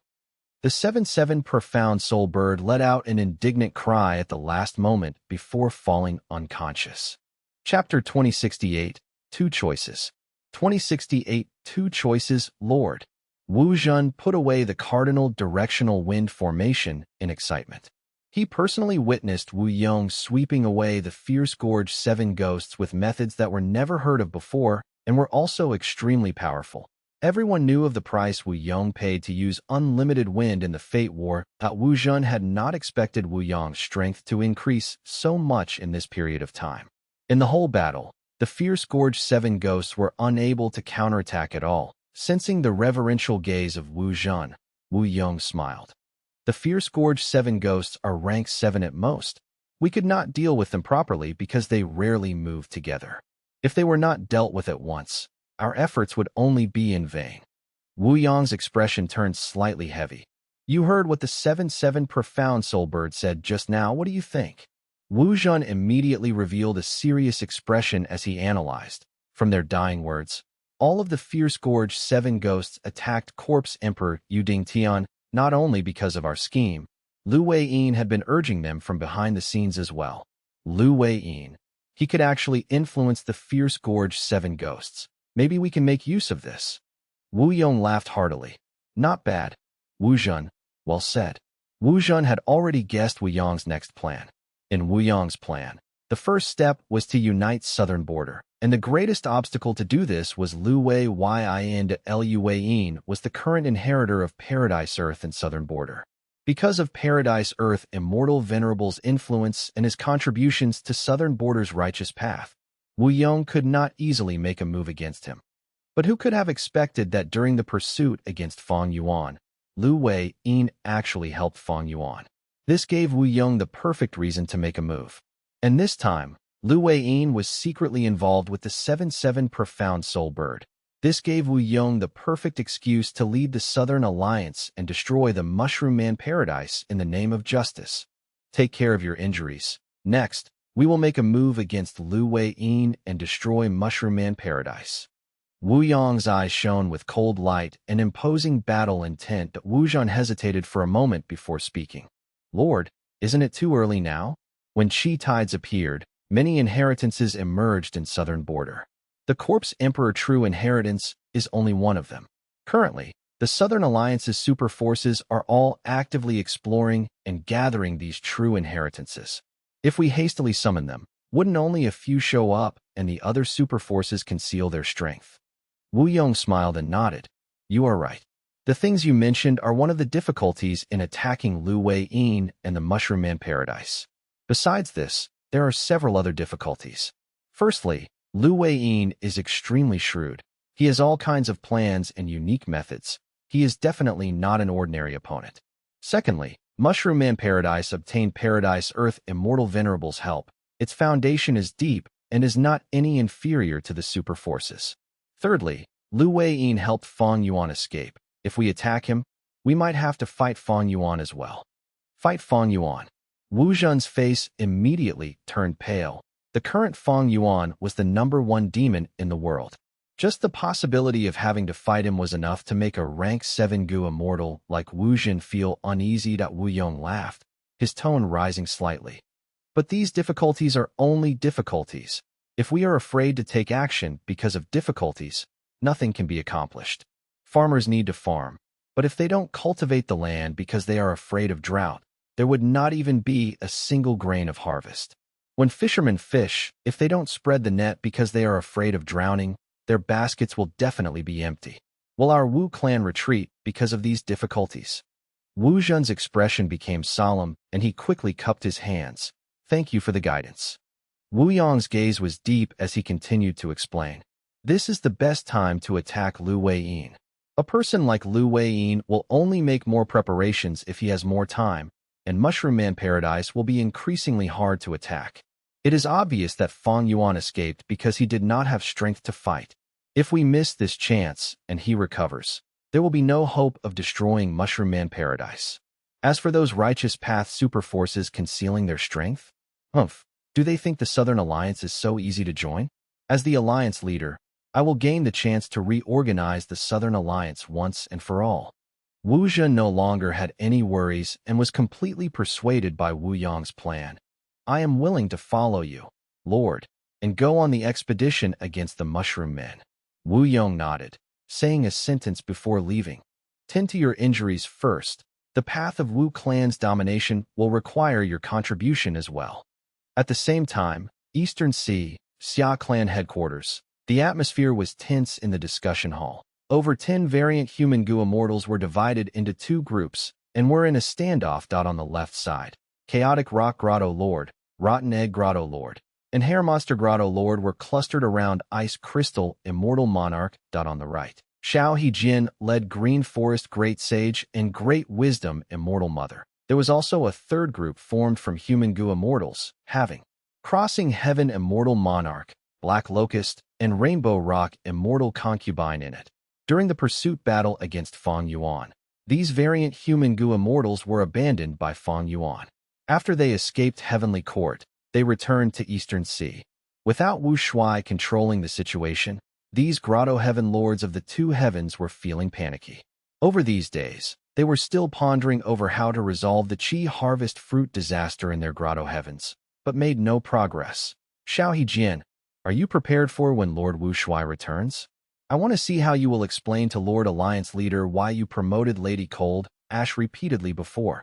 The 7-7 Profound Soul Bird let out an indignant cry at the last moment before falling unconscious. Chapter 2068, 2 Choices. 2068, 2 Choices, Lord. Wu Zhen put away the cardinal directional wind formation in excitement. He personally witnessed Wu Yong sweeping away the fierce gorge 7 ghosts with methods that were never heard of before and were also extremely powerful. Everyone knew of the price Wu Yong paid to use unlimited wind in the Fate War. Wu Zhen had not expected Wu Yong's strength to increase so much in this period of time. In the whole battle, the fierce gorge 7 ghosts were unable to counterattack at all. Sensing the reverential gaze of Wu Zhen, Wu Yong smiled. The fierce gorge 7 ghosts are rank 7 at most. We could not deal with them properly because they rarely move together. If they were not dealt with at once, our efforts would only be in vain. Wu Yong's expression turned slightly heavy. You heard what the 7-7 Profound Soul Bird said just now. What do you think? Wu Zhen immediately revealed a serious expression as he analyzed. From their dying words, all of the fierce gorge 7 ghosts attacked Corpse Emperor Yu Dingtian, not only because of our scheme. Lu Weiyin had been urging them from behind the scenes as well. Lu Weiyin. He could actually influence the fierce gorge 7 ghosts. Maybe we can make use of this. Wu Yong laughed heartily. Not bad. Wu Zhen, well said. Wu Zhen had already guessed Wu Yong's next plan. In Wu Yong's plan, the first step was to unite southern border, and the greatest obstacle to do this was Lu Weiyin. Lu Weiyin was the current inheritor of Paradise Earth and southern border. Because of Paradise Earth Immortal Venerable's influence and his contributions to southern border's righteous path, Wu Yong could not easily make a move against him. But who could have expected that during the pursuit against Fang Yuan, Lu Weiyin actually helped Fang Yuan? This gave Wu Yong the perfect reason to make a move. And this time, Lu Weiyin was secretly involved with the 7-7 Profound Soul Bird. This gave Wu Yong the perfect excuse to lead the Southern Alliance and destroy the Mushroom Man Paradise in the name of justice. Take care of your injuries. Next, we will make a move against Lu Weiyin and destroy Mushroom Man Paradise. Wu Yong's eyes shone with cold light and imposing battle intent. Wu Zhen hesitated for a moment before speaking. Lord, isn't it too early now? When Chi tides appeared, many inheritances emerged in southern border. The Corpse Emperor True Inheritance is only one of them. Currently, the Southern Alliance's super forces are all actively exploring and gathering these true inheritances. If we hastily summon them, wouldn't only a few show up and the other super forces conceal their strength? Wu Yong smiled and nodded. You are right. The things you mentioned are one of the difficulties in attacking Lu Weiyin and the Mushroom Man Paradise. Besides this, there are several other difficulties. Firstly, Lu Weiyin is extremely shrewd. He has all kinds of plans and unique methods. He is definitely not an ordinary opponent. Secondly, Mushroom Man Paradise obtained Paradise Earth Immortal Venerable's help. Its foundation is deep and is not any inferior to the super forces. Thirdly, Lu Weiyin helped Fang Yuan escape. If we attack him, we might have to fight Fang Yuan as well. Fight Fang Yuan. Wu Zhen's face immediately turned pale. The current Fang Yuan was the #1 demon in the world. Just the possibility of having to fight him was enough to make a rank 7 Gu immortal like Wu Zhen feel uneasy. Wu Yong laughed, his tone rising slightly. But these difficulties are only difficulties. If we are afraid to take action because of difficulties, nothing can be accomplished. Farmers need to farm, but if they don't cultivate the land because they are afraid of drought, there would not even be a single grain of harvest. When fishermen fish, if they don't spread the net because they are afraid of drowning, their baskets will definitely be empty. Will our Wu clan retreat because of these difficulties? Wu Zhen's expression became solemn, and he quickly cupped his hands. Thank you for the guidance. Wu Yong's gaze was deep as he continued to explain. This is the best time to attack Lu Weiyin. A person like Lu Weiyin will only make more preparations if he has more time, and Mushroom Man Paradise will be increasingly hard to attack. It is obvious that Fang Yuan escaped because he did not have strength to fight. If we miss this chance and he recovers, there will be no hope of destroying Mushroom Man Paradise. As for those righteous path super forces concealing their strength, do they think the Southern Alliance is so easy to join? As the Alliance leader, I will gain the chance to reorganize the Southern Alliance once and for all. Wu Zhen no longer had any worries and was completely persuaded by Wu Yong's plan. I am willing to follow you, Lord, and go on the expedition against the Mushroom Men. Wu Yong nodded, saying a sentence before leaving. Tend to your injuries first. The path of Wu clan's domination will require your contribution as well. At the same time, Eastern Sea, Xia clan headquarters. The atmosphere was tense in the discussion hall. Over 10 variant human Gu immortals were divided into 2 groups and were in a standoff. On the left side, Chaotic Rock Grotto Lord, Rotten Egg Grotto Lord, and Hair Monster Grotto Lord were clustered around Ice Crystal Immortal Monarch. On the right, Xiao He-Jin led Green Forest Great Sage and Great Wisdom Immortal Mother. There was also a third group formed from human Gu immortals, having Crossing Heaven Immortal Monarch, Black Locust, and Rainbow Rock Immortal Concubine in it. During the pursuit battle against Fang Yuan, these variant human Gu immortals were abandoned by Fang Yuan. After they escaped Heavenly Court, they returned to Eastern Sea. Without Wu Shuai controlling the situation, these Grotto Heaven Lords of the 2 heavens were feeling panicky. Over these days, they were still pondering over how to resolve the Qi harvest fruit disaster in their Grotto Heavens, but made no progress. Xiao He-Jin, are you prepared for when Lord Wu Shuai returns? I want to see how you will explain to Lord Alliance Leader why you promoted Lady Cold Ash repeatedly before.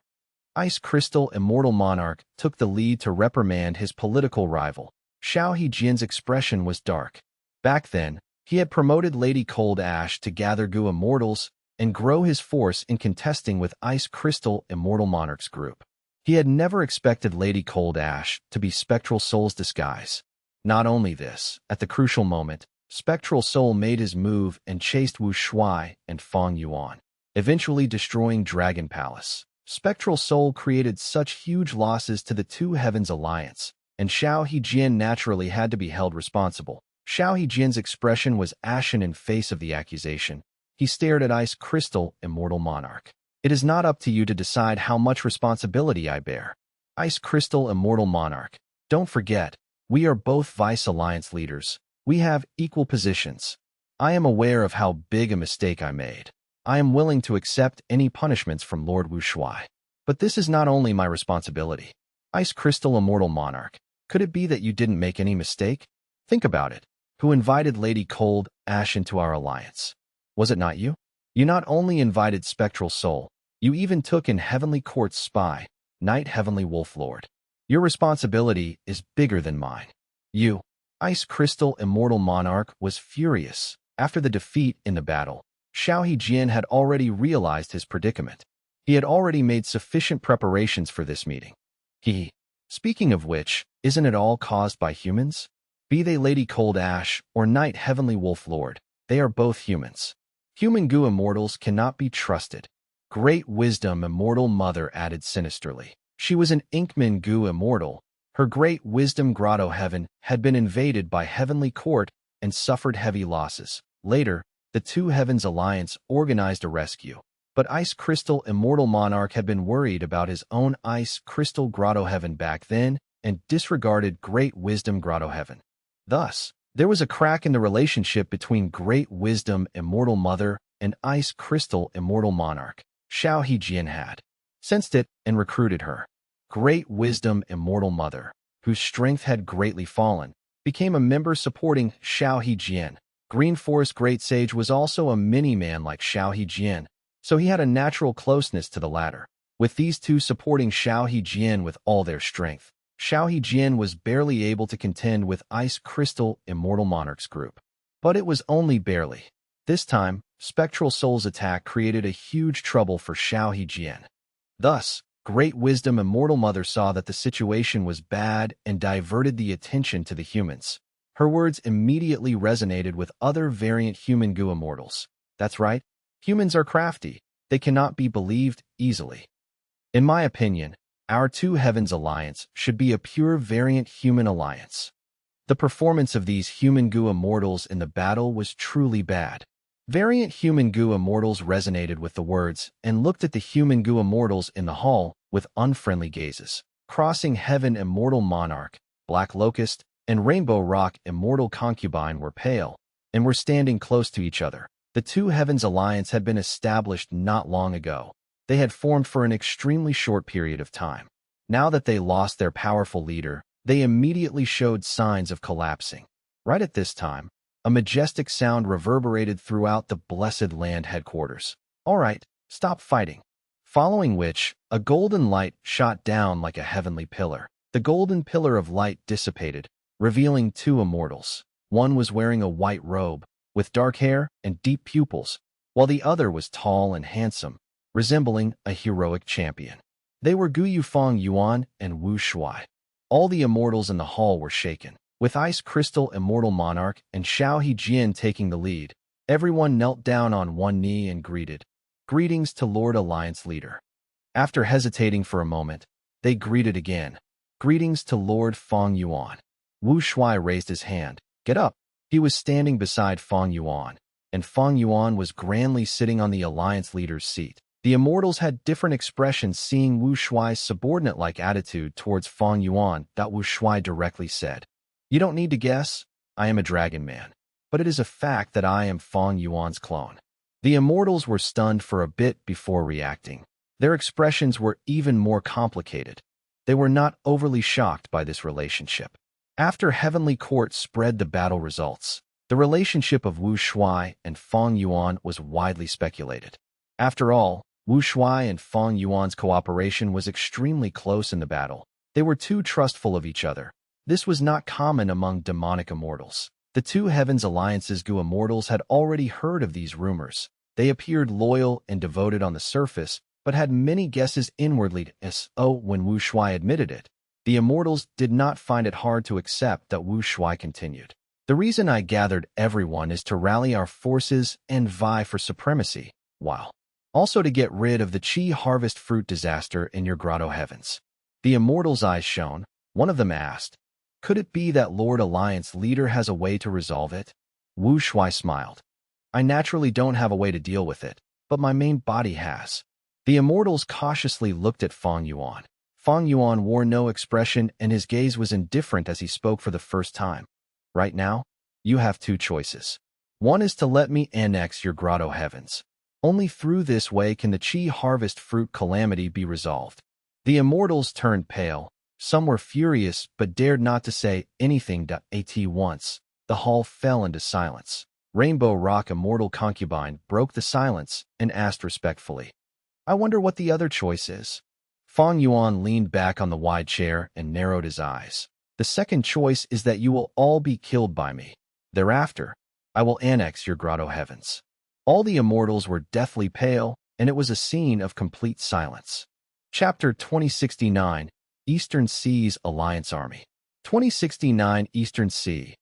Ice Crystal Immortal Monarch took the lead to reprimand his political rival. Xiao He-Jin's expression was dark. Back then, he had promoted Lady Cold Ash to gather Gu immortals and grow his force in contesting with Ice Crystal Immortal Monarch's group. He had never expected Lady Cold Ash to be Spectral Soul's disguise. Not only this, at the crucial moment, Spectral Soul made his move and chased Wu Shuai and Fang Yuan, eventually destroying Dragon Palace. Spectral Soul created such huge losses to the 2 Heavens Alliance, and Xiao He-Jin naturally had to be held responsible. Xiao He-Jin's expression was ashen in face of the accusation. He stared at Ice Crystal Immortal Monarch. It is not up to you to decide how much responsibility I bear. Ice Crystal Immortal Monarch, don't forget, we are both Vice Alliance leaders. We have equal positions. I am aware of how big a mistake I made. I am willing to accept any punishments from Lord Wu Shuai. But this is not only my responsibility. Ice Crystal Immortal Monarch, could it be that you didn't make any mistake? Think about it. Who invited Lady Cold Ash into our alliance? Was it not you? You not only invited Spectral Soul, you even took in Heavenly Court's spy, Night Heavenly Wolf Lord. Your responsibility is bigger than mine. You, Ice Crystal Immortal Monarch, was furious. After the defeat in the battle, Xiao He-Jin had already realized his predicament. He had already made sufficient preparations for this meeting. Speaking of which, Isn't it all caused by humans? Be they Lady Cold Ash or Knight Heavenly Wolf Lord, they are both humans. Human goo immortals cannot be trusted. Great Wisdom Immortal Mother added sinisterly. She was an Inkman goo immortal. Her Great Wisdom Grotto Heaven had been invaded by Heavenly Court and suffered heavy losses. Later, the Two Heavens Alliance organized a rescue. But Ice Crystal Immortal Monarch had been worried about his own Ice Crystal Grotto Heaven back then and disregarded Great Wisdom Grotto Heaven. Thus, there was a crack in the relationship between Great Wisdom Immortal Mother and Ice Crystal Immortal Monarch. Xiao Hejian had sensed it and recruited her. Great Wisdom Immortal Mother, whose strength had greatly fallen, became a member supporting Xiao Hejian. Green Forest Great Sage was also a mini-man like Xiao Hejian, so he had a natural closeness to the latter. With these two supporting Xiao Hejian with all their strength, Xiao Hejian was barely able to contend with Ice Crystal Immortal Monarch's group. But it was only barely. This time, Spectral Soul's attack created a huge trouble for Xiao Hejian. Thus, Great Wisdom Immortal Mother saw that the situation was bad and diverted the attention to the humans. Her words immediately resonated with other variant human goo immortals. That's right, humans are crafty. They cannot be believed easily. In my opinion, our Two Heavens Alliance should be a pure variant human alliance. The performance of these human goo immortals in the battle was truly bad. Variant human goo immortals resonated with the words and looked at the human goo immortals in the hall with unfriendly gazes. Crossing Heaven Immortal Monarch, Black Locust, and Rainbow Rock Immortal Concubine were pale and were standing close to each other. The Two Heavens Alliance had been established not long ago. They had formed for an extremely short period of time. Now that they lost their powerful leader, they immediately showed signs of collapsing. Right at this time, a majestic sound reverberated throughout the Blessed Land headquarters. All right, stop fighting. Following which, a golden light shot down like a heavenly pillar. The golden pillar of light dissipated, revealing two immortals. One was wearing a white robe, with dark hair and deep pupils, while the other was tall and handsome, resembling a heroic champion. They were Guyu Fang Yuan and Wu Shuai. All the immortals in the hall were shaken. With Ice Crystal Immortal Monarch and Xiao Hejian taking the lead, everyone knelt down on one knee and greeted. Greetings to Lord Alliance Leader. After hesitating for a moment, they greeted again. Greetings to Lord Fang Yuan. Wu Shuai raised his hand. Get up. He was standing beside Fang Yuan, and Fang Yuan was grandly sitting on the Alliance Leader's seat. The immortals had different expressions seeing Wu Shuai's subordinate-like attitude towards Fang Yuan. That Wu Shuai directly said, "You don't need to guess. I am a dragon man. But it is a fact that I am Fang Yuan's clone." The immortals were stunned for a bit before reacting. Their expressions were even more complicated. They were not overly shocked by this relationship. After Heavenly Court spread the battle results, the relationship of Wu Shuai and Fang Yuan was widely speculated. After all, Wu Shuai and Fang Yuan's cooperation was extremely close in the battle. They were too trustful of each other. This was not common among demonic immortals. The Two Heavens Alliance's goo immortals had already heard of these rumors. They appeared loyal and devoted on the surface, but had many guesses inwardly. When Wu Shuai admitted it, the immortals did not find it hard to accept that Wu Shuai continued. The reason I gathered everyone is to rally our forces and vie for supremacy, while also to get rid of the Chi harvest fruit disaster in your grotto heavens. The immortals' eyes shone. One of them asked, "Could it be that Lord Alliance Leader has a way to resolve it?" Wu Shuai smiled. "I naturally don't have a way to deal with it, but my main body has." The immortals cautiously looked at Fang Yuan. Fang Yuan wore no expression and his gaze was indifferent as he spoke for the first time. "Right now, you have two choices. One is to let me annex your grotto heavens. Only through this way can the Chi harvest fruit calamity be resolved." The immortals turned pale. Some were furious but dared not to say anything. At once, the hall fell into silence. Rainbow Rock Immortal Concubine broke the silence and asked respectfully, "I wonder what the other choice is." Fang Yuan leaned back on the wide chair and narrowed his eyes. "The second choice is that you will all be killed by me. Thereafter, I will annex your grotto heavens." All the immortals were deathly pale, and it was a scene of complete silence. Chapter 2069, Eastern Seas Alliance Army. 2069 Eastern Sea.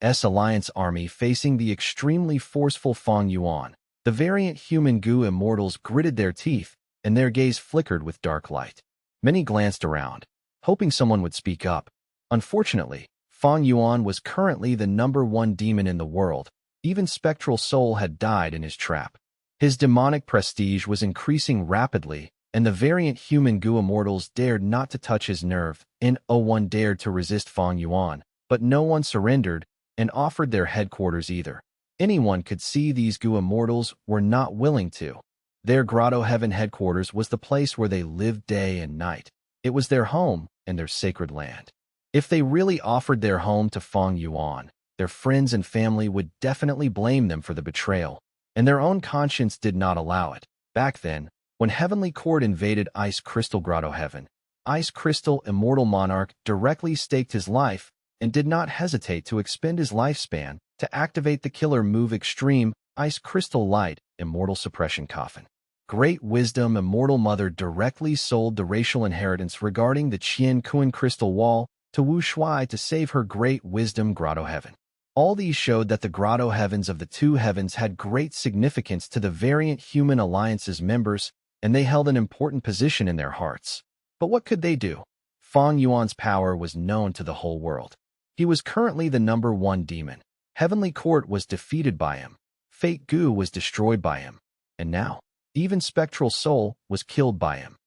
Alliance army facing the extremely forceful Fang Yuan. The variant human goo immortals gritted their teeth, and their gaze flickered with dark light. Many glanced around, hoping someone would speak up. Unfortunately, Fang Yuan was currently the #1 demon in the world. Even Spectral Soul had died in his trap. His demonic prestige was increasing rapidly, and the variant human goo immortals dared not to touch his nerve. No one dared to resist Fang Yuan, but no one surrendered and offered their headquarters either. Anyone could see these goo immortals were not willing to. Their Grotto Heaven headquarters was the place where they lived day and night. It was their home and their sacred land. If they really offered their home to Fang Yuan, their friends and family would definitely blame them for the betrayal, and their own conscience did not allow it. Back then, when Heavenly Court invaded Ice Crystal Grotto Heaven, Ice Crystal Immortal Monarch directly staked his life and did not hesitate to expend his lifespan to activate the killer move Extreme Ice Crystal Light Immortal Suppression Coffin. Great Wisdom Immortal Mother directly sold the racial inheritance regarding the Qian Kuan Crystal Wall to Wu Shuai to save her Great Wisdom Grotto Heaven. All these showed that the Grotto Heavens of the two heavens had great significance to the variant human alliance's members, and they held an important position in their hearts. But what could they do? Fang Yuan's power was known to the whole world. He was currently the #1 demon. Heavenly Court was defeated by him. Fate Gu was destroyed by him. And now, even Spectral Soul was killed by him.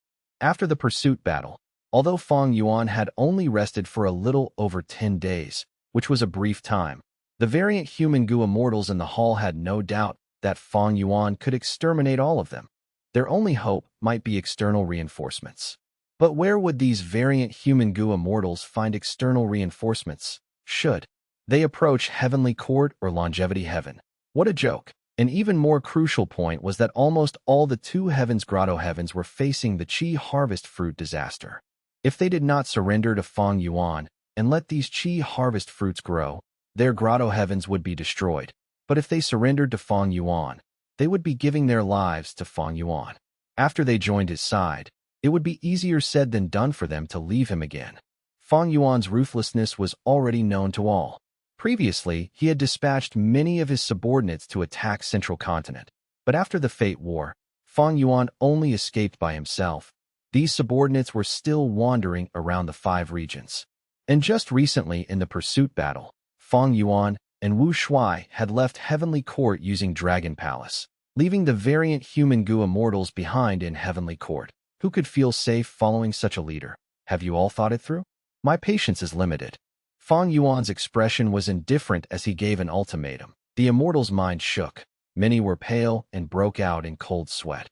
After the pursuit battle, although Fang Yuan had only rested for a little over 10 days, which was a brief time, the variant human goo immortals in the hall had no doubt that Fang Yuan could exterminate all of them. Their only hope might be external reinforcements. But where would these variant human goo immortals find external reinforcements? Should they approach Heavenly Court or Longevity Heaven? What a joke! An even more crucial point was that almost all the two heavens Grotto Heavens were facing the Qi harvest fruit disaster. If they did not surrender to Fang Yuan and let these Qi harvest fruits grow, their Grotto Heavens would be destroyed. But if they surrendered to Fang Yuan, they would be giving their lives to Fang Yuan. After they joined his side, it would be easier said than done for them to leave him again. Fang Yuan's ruthlessness was already known to all. Previously, he had dispatched many of his subordinates to attack Central Continent. But after the Fate War, Fang Yuan only escaped by himself. These subordinates were still wandering around the 5 regions. And just recently in the pursuit battle, Fang Yuan and Wu Shuai had left Heavenly Court using Dragon Palace, leaving the variant human goo immortals behind in Heavenly Court. Who could feel safe following such a leader? Have you all thought it through? My patience is limited. Fang Yuan's expression was indifferent as he gave an ultimatum. The immortals' mind shook. Many were pale and broke out in cold sweat.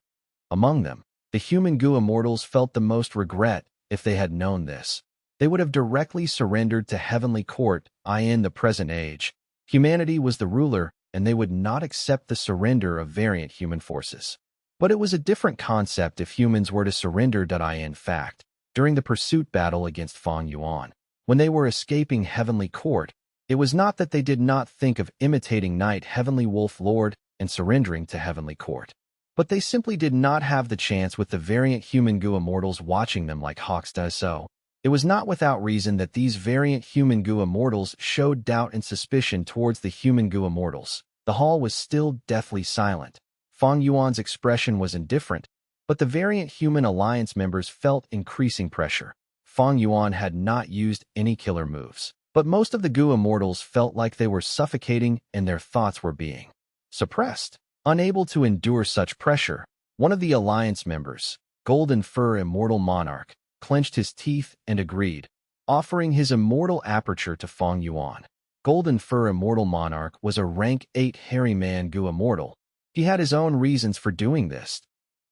Among them, the human goo immortals felt the most regret. If they had known this, they would have directly surrendered to Heavenly Court. In the present age, humanity was the ruler, and they would not accept the surrender of variant human forces. But it was a different concept if humans were to surrender. In fact, during the pursuit battle against Fang Yuan, when they were escaping Heavenly Court, it was not that they did not think of imitating Night Heavenly Wolf Lord and surrendering to Heavenly Court, but they simply did not have the chance with the variant human goo immortals watching them like hawks. So, it was not without reason that these variant human goo immortals showed doubt and suspicion towards the human goo immortals. The hall was still deathly silent. Fang Yuan's expression was indifferent, but the variant human alliance members felt increasing pressure. Fang Yuan had not used any killer moves, but most of the goo immortals felt like they were suffocating and their thoughts were being suppressed. Unable to endure such pressure, one of the alliance members, Golden Fur Immortal Monarch, clenched his teeth and agreed, offering his immortal aperture to Fang Yuan. Golden Fur Immortal Monarch was a rank 8 hairy man goo immortal. He had his own reasons for doing this.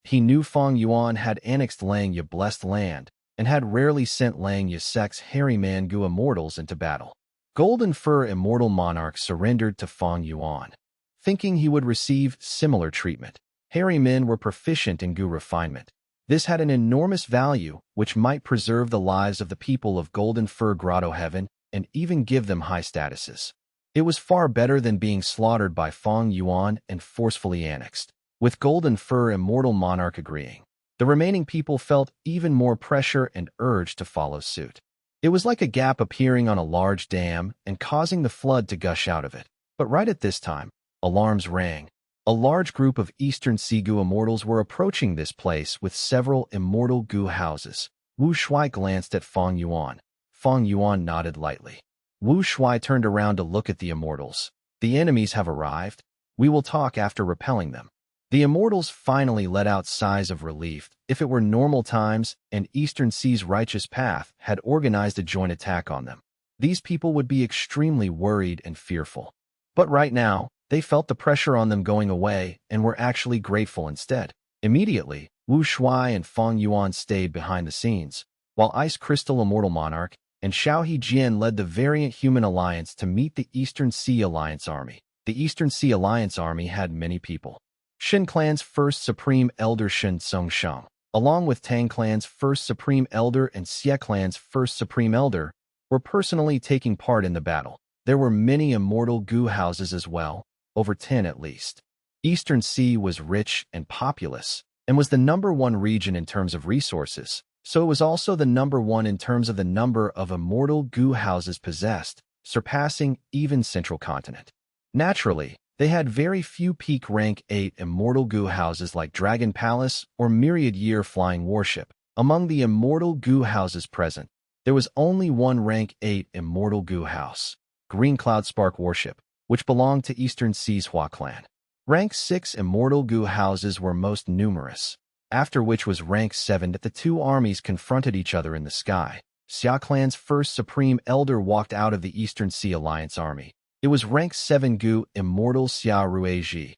He knew Fang Yuan had annexed Langya Blessed Land and had rarely sent Langya sects hairy man goo immortals into battle. Golden Fur Immortal Monarch surrendered to Fang Yuan, thinking he would receive similar treatment. Hairy men were proficient in goo refinement. This had an enormous value, which might preserve the lives of the people of Golden Fur Grotto Heaven and even give them high statuses. It was far better than being slaughtered by Fang Yuan and forcefully annexed. With Golden Fur Immortal Monarch agreeing, the remaining people felt even more pressure and urge to follow suit. It was like a gap appearing on a large dam and causing the flood to gush out of it. But right at this time, alarms rang. A large group of Eastern Sea Gu immortals were approaching this place with several immortal Gu houses. Wu Shuai glanced at Fang Yuan. Fang Yuan nodded lightly. Wu Shuai turned around to look at the immortals. The enemies have arrived. We will talk after repelling them. The immortals finally let out sighs of relief. If it were normal times and Eastern Sea's righteous path had organized a joint attack on them, these people would be extremely worried and fearful. But right now, they felt the pressure on them going away and were actually grateful instead. Immediately, Wu Shuai and Fang Yuan stayed behind the scenes, while Ice Crystal Immortal Monarch and Xiao Hejian led the Variant Human Alliance to meet the Eastern Sea Alliance Army. The Eastern Sea Alliance Army had many people. Shen Clan's first Supreme Elder Shen Songsheng, along with Tang Clan's first Supreme Elder and Xie Clan's first Supreme Elder, were personally taking part in the battle. There were many immortal Gu houses as well, over 10 at least. Eastern Sea was rich and populous, and was the #1 region in terms of resources, so it was also the #1 in terms of the number of immortal Gu houses possessed, surpassing even Central Continent. Naturally, they had very few peak rank 8 immortal Gu houses like Dragon Palace or Myriad Year Flying Warship. Among the immortal Gu houses present, there was only one rank 8 immortal Gu house, Green Cloud Spark Warship, which belonged to Eastern Sea's Hua clan. Rank 6 immortal Gu houses were most numerous, after which was rank 7 that the two armies confronted each other in the sky. Xia clan's first Supreme Elder walked out of the Eastern Sea Alliance army. It was rank 7 Gu Immortal Xia Ruiji.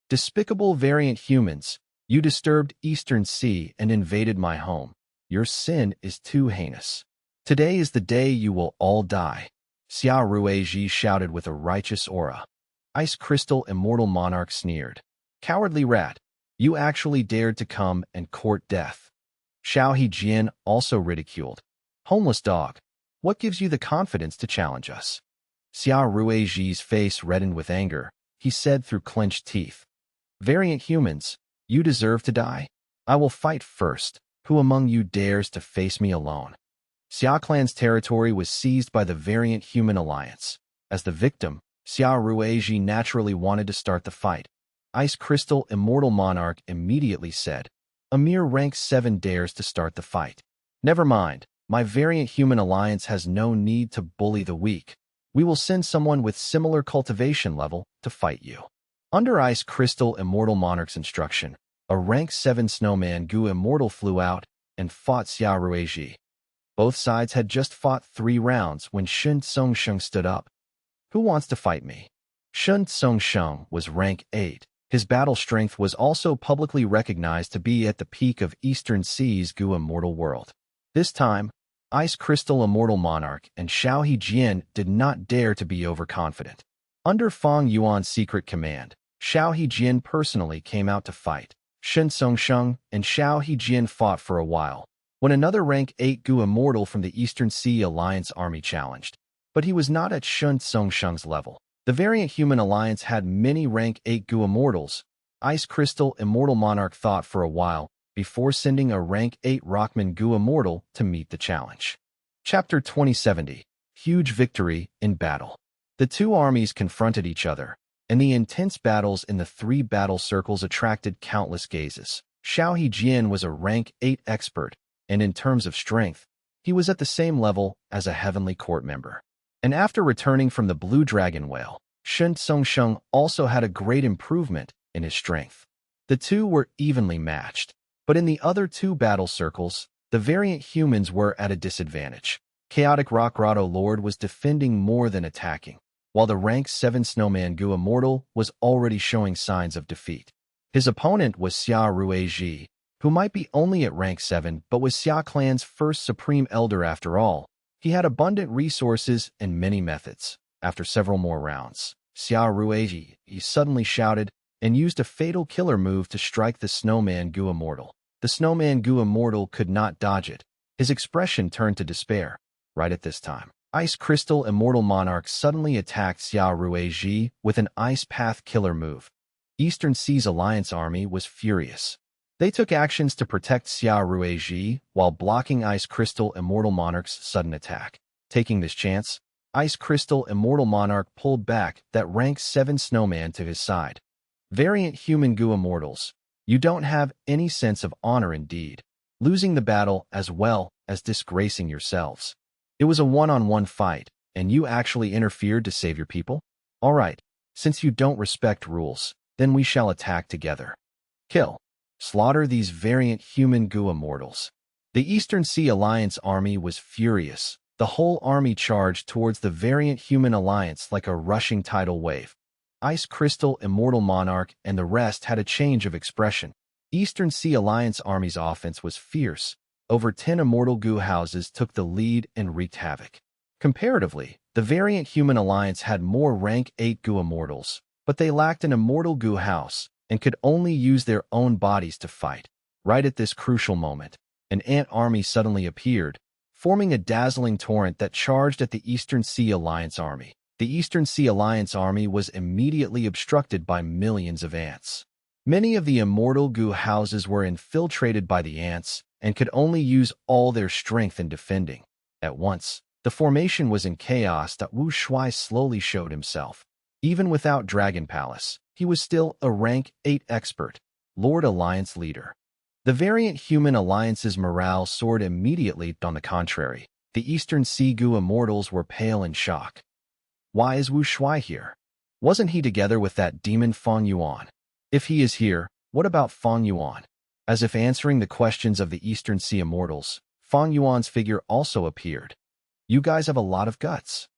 Despicable variant humans, you disturbed Eastern Sea and invaded my home. Your sin is too heinous. Today is the day you will all die. Xia Ruiji shouted with a righteous aura. Ice Crystal Immortal Monarch sneered. Cowardly rat, you actually dared to come and court death. Xiao Hejian also ridiculed. Homeless dog, what gives you the confidence to challenge us? Xia Ruiji's face reddened with anger. He said through clenched teeth. Variant humans, you deserve to die. I will fight first. Who among you dares to face me alone? Xia Clan's territory was seized by the Variant Human Alliance. As the victim, Xia Ruiji naturally wanted to start the fight. Ice Crystal Immortal Monarch immediately said, a mere rank 7 dares to start the fight. Never mind, my Variant Human Alliance has no need to bully the weak. We will send someone with similar cultivation level to fight you. Under Ice Crystal Immortal Monarch's instruction, a rank 7 Snowman Gu Immortal flew out and fought Xia Ruiji. Both sides had just fought 3 rounds when Shen Songsheng stood up. Who wants to fight me? Shen Songsheng was rank 8. His battle strength was also publicly recognized to be at the peak of Eastern Sea's Gu Immortal world. This time, Ice Crystal Immortal Monarch and Xiao Hejian did not dare to be overconfident. Under Fang Yuan's secret command, Xiao Hejian personally came out to fight. Shen Songsheng and Xiao Hejian fought for a while, when another rank 8 Gu Immortal from the Eastern Sea Alliance army challenged. But he was not at Shen Songsheng's level. The Variant Human Alliance had many rank 8 Gu Immortals. Ice Crystal Immortal Monarch thought for a while before sending a rank 8 Rockman Gu Immortal to meet the challenge. Chapter 2070. Huge Victory in Battle. The two armies confronted each other, and the intense battles in the 3 battle circles attracted countless gazes. Xiao Hejian was a rank 8 expert, and in terms of strength, he was at the same level as a Heavenly Court member. And after returning from the Blue Dragon Whale, Shen Songsheng also had a great improvement in his strength. The two were evenly matched. But in the other 2 battle circles, the variant humans were at a disadvantage. Chaotic Rock Grotto Lord was defending more than attacking, while the rank 7 Snowman Gu Immortal was already showing signs of defeat. His opponent was Xia Ruiji, who might be only at rank 7 but was Xia Clan's first Supreme Elder after all. He had abundant resources and many methods. After several more rounds, Xia Ruiji suddenly shouted and used a fatal killer move to strike the Snowman Gu Immortal. The Snowman Gu Immortal could not dodge it. His expression turned to despair. Right at this time, Ice Crystal Immortal Monarch suddenly attacked Xia Ruiji with an Ice Path killer move. Eastern Sea's Alliance army was furious. They took actions to protect Xia Ruiji while blocking Ice Crystal Immortal Monarch's sudden attack. Taking this chance, Ice Crystal Immortal Monarch pulled back that rank 7 snowman to his side. Variant Human Goo Immortals, you don't have any sense of honor indeed, losing the battle as well as disgracing yourselves. It was a one-on-one fight, and you actually interfered to save your people? All right, since you don't respect rules, then we shall attack together. Kill. Slaughter these variant human goo immortals. The Eastern Sea Alliance army was furious. The whole army charged towards the variant human alliance like a rushing tidal wave. Ice Crystal Immortal Monarch and the rest had a change of expression. Eastern Sea Alliance army's offense was fierce. Over 10 immortal goo houses took the lead and wreaked havoc. Comparatively, the variant human alliance had more rank 8 goo immortals, but they lacked an immortal goo house and could only use their own bodies to fight. Right at this crucial moment, an ant army suddenly appeared, forming a dazzling torrent that charged at the Eastern Sea Alliance army. The Eastern Sea Alliance army was immediately obstructed by millions of ants. Many of the immortal goo houses were infiltrated by the ants and could only use all their strength in defending. At once, the formation was in chaos that Wu Shuai slowly showed himself. Even without Dragon Palace, he was still a rank 8 expert, Lord Alliance leader. The variant human alliance's morale soared immediately. On the contrary, the Eastern Sea Goo immortals were pale in shock. Why is Wu Shuai here? Wasn't he together with that demon Fang Yuan? If he is here, what about Fang Yuan? As if answering the questions of the Eastern Sea immortals, Fang Yuan's figure also appeared. You guys have a lot of guts.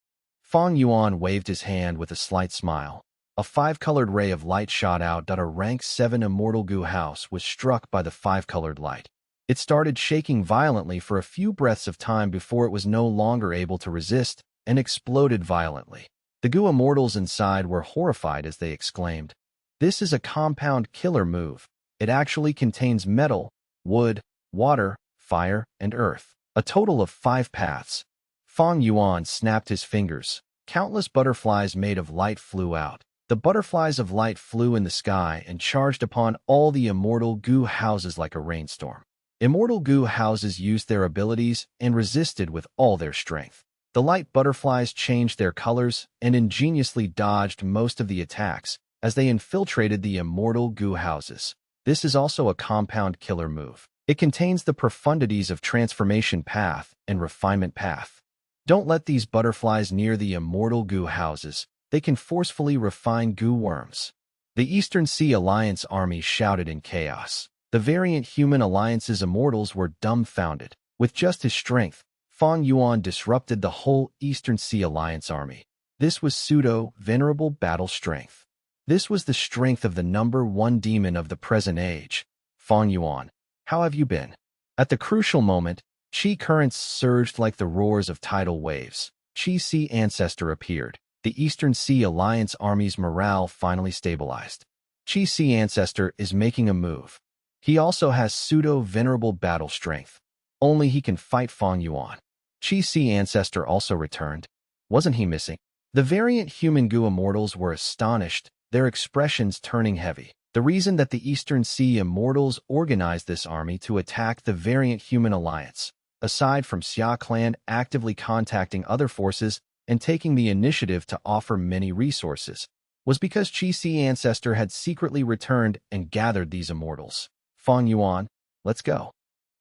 Fang Yuan waved his hand with a slight smile. A 5-colored ray of light shot out. A rank 7 immortal goo house was struck by the 5-colored light. It started shaking violently for a few breaths of time before it was no longer able to resist and exploded violently. The goo immortals inside were horrified as they exclaimed, "This is a compound killer move. It actually contains metal, wood, water, fire, and earth. A total of 5 paths." Fang Yuan snapped his fingers. Countless butterflies made of light flew out. The butterflies of light flew in the sky and charged upon all the immortal goo houses like a rainstorm. Immortal goo houses used their abilities and resisted with all their strength. The light butterflies changed their colors and ingeniously dodged most of the attacks as they infiltrated the immortal goo houses. This is also a compound killer move. It contains the profundities of transformation path and refinement path. Don't let these butterflies near the immortal goo houses. They can forcefully refine goo worms. The Eastern Sea Alliance army shouted in chaos. The variant human alliance's immortals were dumbfounded. With just his strength, Fang Yuan disrupted the whole Eastern Sea Alliance army. This was pseudo-venerable battle strength. This was the strength of the #1 demon of the present age. Fang Yuan, how have you been? At the crucial moment, Qi currents surged like the roars of tidal waves. Qi Sea Ancestor appeared. The Eastern Sea Alliance army's morale finally stabilized. Qi Sea Ancestor is making a move. He also has pseudo-venerable battle strength. Only he can fight Fang Yuan. Qi Sea Ancestor also returned. Wasn't he missing? The variant human goo immortals were astonished, their expressions turning heavy. The reason that the Eastern Sea Immortals organized this army to attack the variant human alliance, aside from Xia Clan actively contacting other forces and taking the initiative to offer many resources, was because Qi Sea Ancestor had secretly returned and gathered these immortals. Fang Yuan, let's go.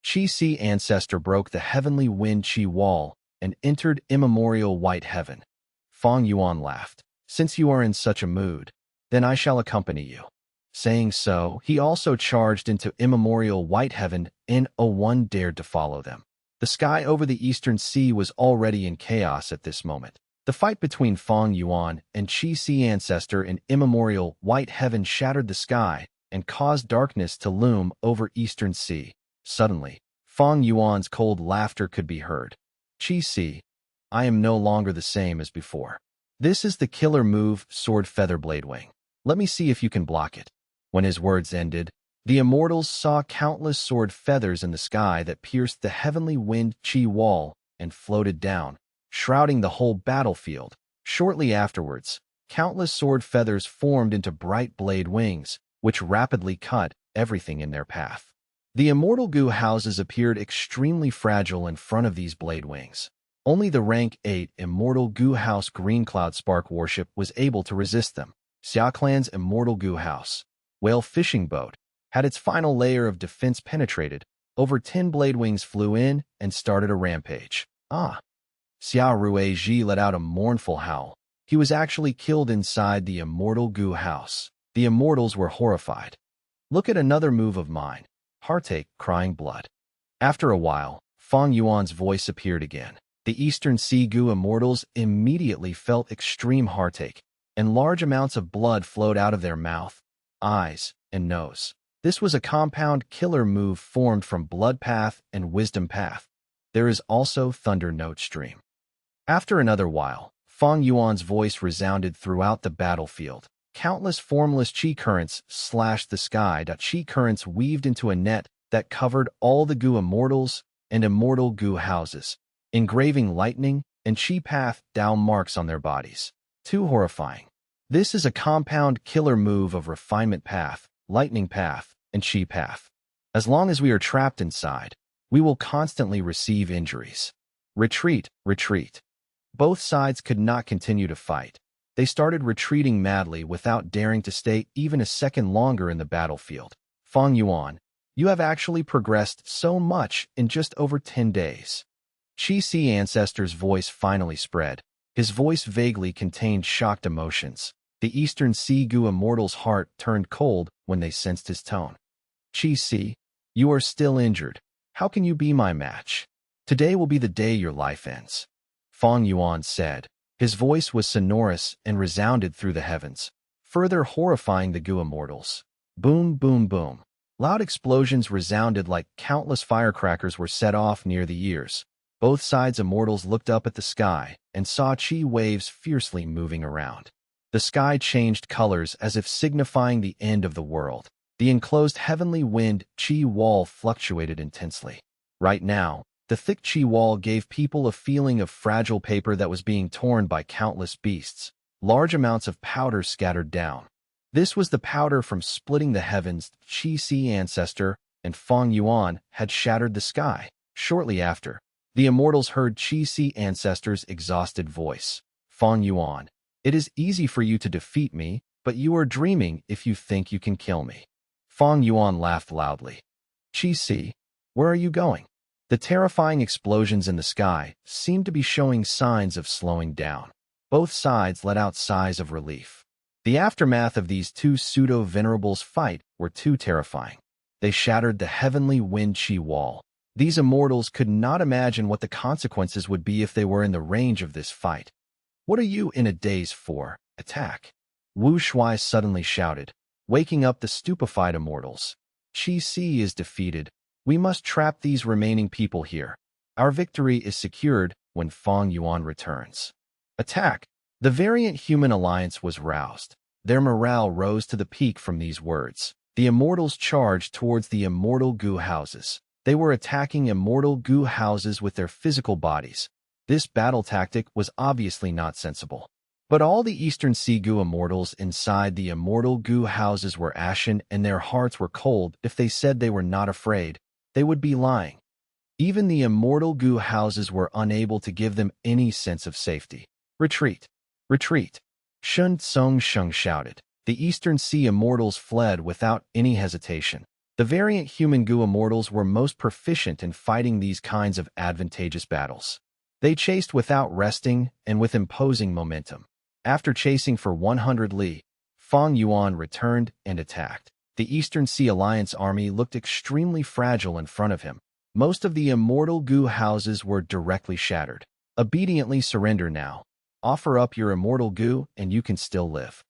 Qi Sea Ancestor broke the heavenly wind Qi wall and entered immemorial white heaven. Fang Yuan laughed. Since you are in such a mood, then I shall accompany you. Saying so, he also charged into immemorial white heaven, and one dared to follow them. The sky over the Eastern Sea was already in chaos at this moment. The fight between Fang Yuan and Qi Sea Ancestor in immemorial white heaven shattered the sky and caused darkness to loom over Eastern Sea. Suddenly, Fang Yuan's cold laughter could be heard. Qi Sea, I am no longer the same as before. This is the killer move, Sword Feather Blade Wing. Let me see if you can block it. When his words ended, the immortals saw countless sword feathers in the sky that pierced the heavenly wind Qi wall and floated down, shrouding the whole battlefield. Shortly afterwards, countless sword feathers formed into bright blade wings, which rapidly cut everything in their path. The immortal goo houses appeared extremely fragile in front of these blade wings. Only the rank 8 immortal goo house green cloud spark warship was able to resist them. Xia Clan's immortal goo house whale fishing boat had its final layer of defense penetrated. Over 10 blade wings flew in and started a rampage. Xia Ruiji let out a mournful howl. He was actually killed inside the immortal goo house. The immortals were horrified. Look at another move of mine. Heartache, crying blood. After a while, Fang Yuan's voice appeared again. The Eastern Sea Goo immortals immediately felt extreme heartache, and large amounts of blood flowed out of their mouth, eyes, and nose. This was a compound killer move formed from Blood Path and Wisdom Path. There is also Thunder Note Stream. After another while, Fang Yuan's voice resounded throughout the battlefield. Countless formless chi currents slashed the sky. Chi currents weaved into a net that covered all the goo immortals and immortal goo houses, engraving lightning and chi path Dao marks on their bodies. Too horrifying. This is a compound killer move of refinement path, lightning path, and chi path. As long as we are trapped inside, we will constantly receive injuries. Retreat, retreat. Both sides could not continue to fight. They started retreating madly without daring to stay even a second longer in the battlefield. Fang Yuan, you have actually progressed so much in just over 10 days. Qi Si Ancestor's voice finally spread. His voice vaguely contained shocked emotions. The Eastern Sea Goo immortal's heart turned cold when they sensed his tone. Qi Si, you are still injured. How can you be my match? Today will be the day your life ends. Fang Yuan said. His voice was sonorous and resounded through the heavens, further horrifying the Goo immortals. Boom, boom, boom. Loud explosions resounded like countless firecrackers were set off near the ears. Both sides' immortals looked up at the sky and saw chi waves fiercely moving around. The sky changed colors as if signifying the end of the world. The enclosed heavenly wind chi wall fluctuated intensely. Right now, the thick chi wall gave people a feeling of fragile paper that was being torn by countless beasts. Large amounts of powder scattered down. This was the powder from splitting the heavens. Qi Si Ancestor and Fang Yuan had shattered the sky. Shortly after, the immortals heard Qi Si Ancestor's exhausted voice. Fang Yuan, it is easy for you to defeat me, but you are dreaming if you think you can kill me. Fang Yuan laughed loudly. Qi Si, where are you going? The terrifying explosions in the sky seemed to be showing signs of slowing down. Both sides let out sighs of relief. The aftermath of these two pseudo-venerables' fight were too terrifying. They shattered the heavenly wind chi wall. These immortals could not imagine what the consequences would be if they were in the range of this fight. What are you in a daze for? Attack! Wu Shui suddenly shouted, waking up the stupefied immortals. Qi Si is defeated. We must trap these remaining people here. Our victory is secured when Fang Yuan returns. Attack! The variant human alliance was roused. Their morale rose to the peak from these words. The immortals charged towards the immortal goo houses. They were attacking immortal goo houses with their physical bodies. This battle tactic was obviously not sensible. But all the Eastern Sea Goo immortals inside the immortal goo houses were ashen and their hearts were cold. If they said they were not afraid, they would be lying. Even the immortal goo houses were unable to give them any sense of safety. Retreat! Retreat! Shun Tsung Sheng shouted. The Eastern Sea immortals fled without any hesitation. The variant human goo immortals were most proficient in fighting these kinds of advantageous battles. They chased without resting and with imposing momentum. After chasing for 100 li, Fang Yuan returned and attacked. The Eastern Sea Alliance army looked extremely fragile in front of him. Most of the immortal goo houses were directly shattered. Obediently surrender now. Offer up your immortal goo and you can still live.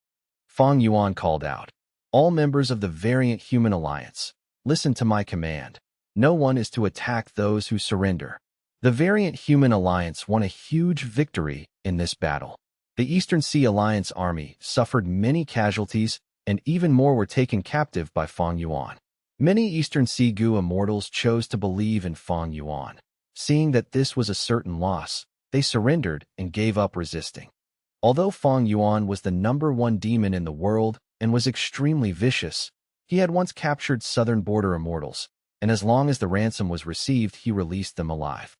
Fang Yuan called out. All members of the variant human alliance, listen to my command. No one is to attack those who surrender. The variant human alliance won a huge victory in this battle. The Eastern Sea Alliance army suffered many casualties, and even more were taken captive by Fang Yuan. Many Eastern Sea Goo immortals chose to believe in Fang Yuan. Seeing that this was a certain loss, they surrendered and gave up resisting. Although Fang Yuan was the #1 demon in the world and was extremely vicious, He had once captured southern border immortals, and as long as the ransom was received, he released them alive.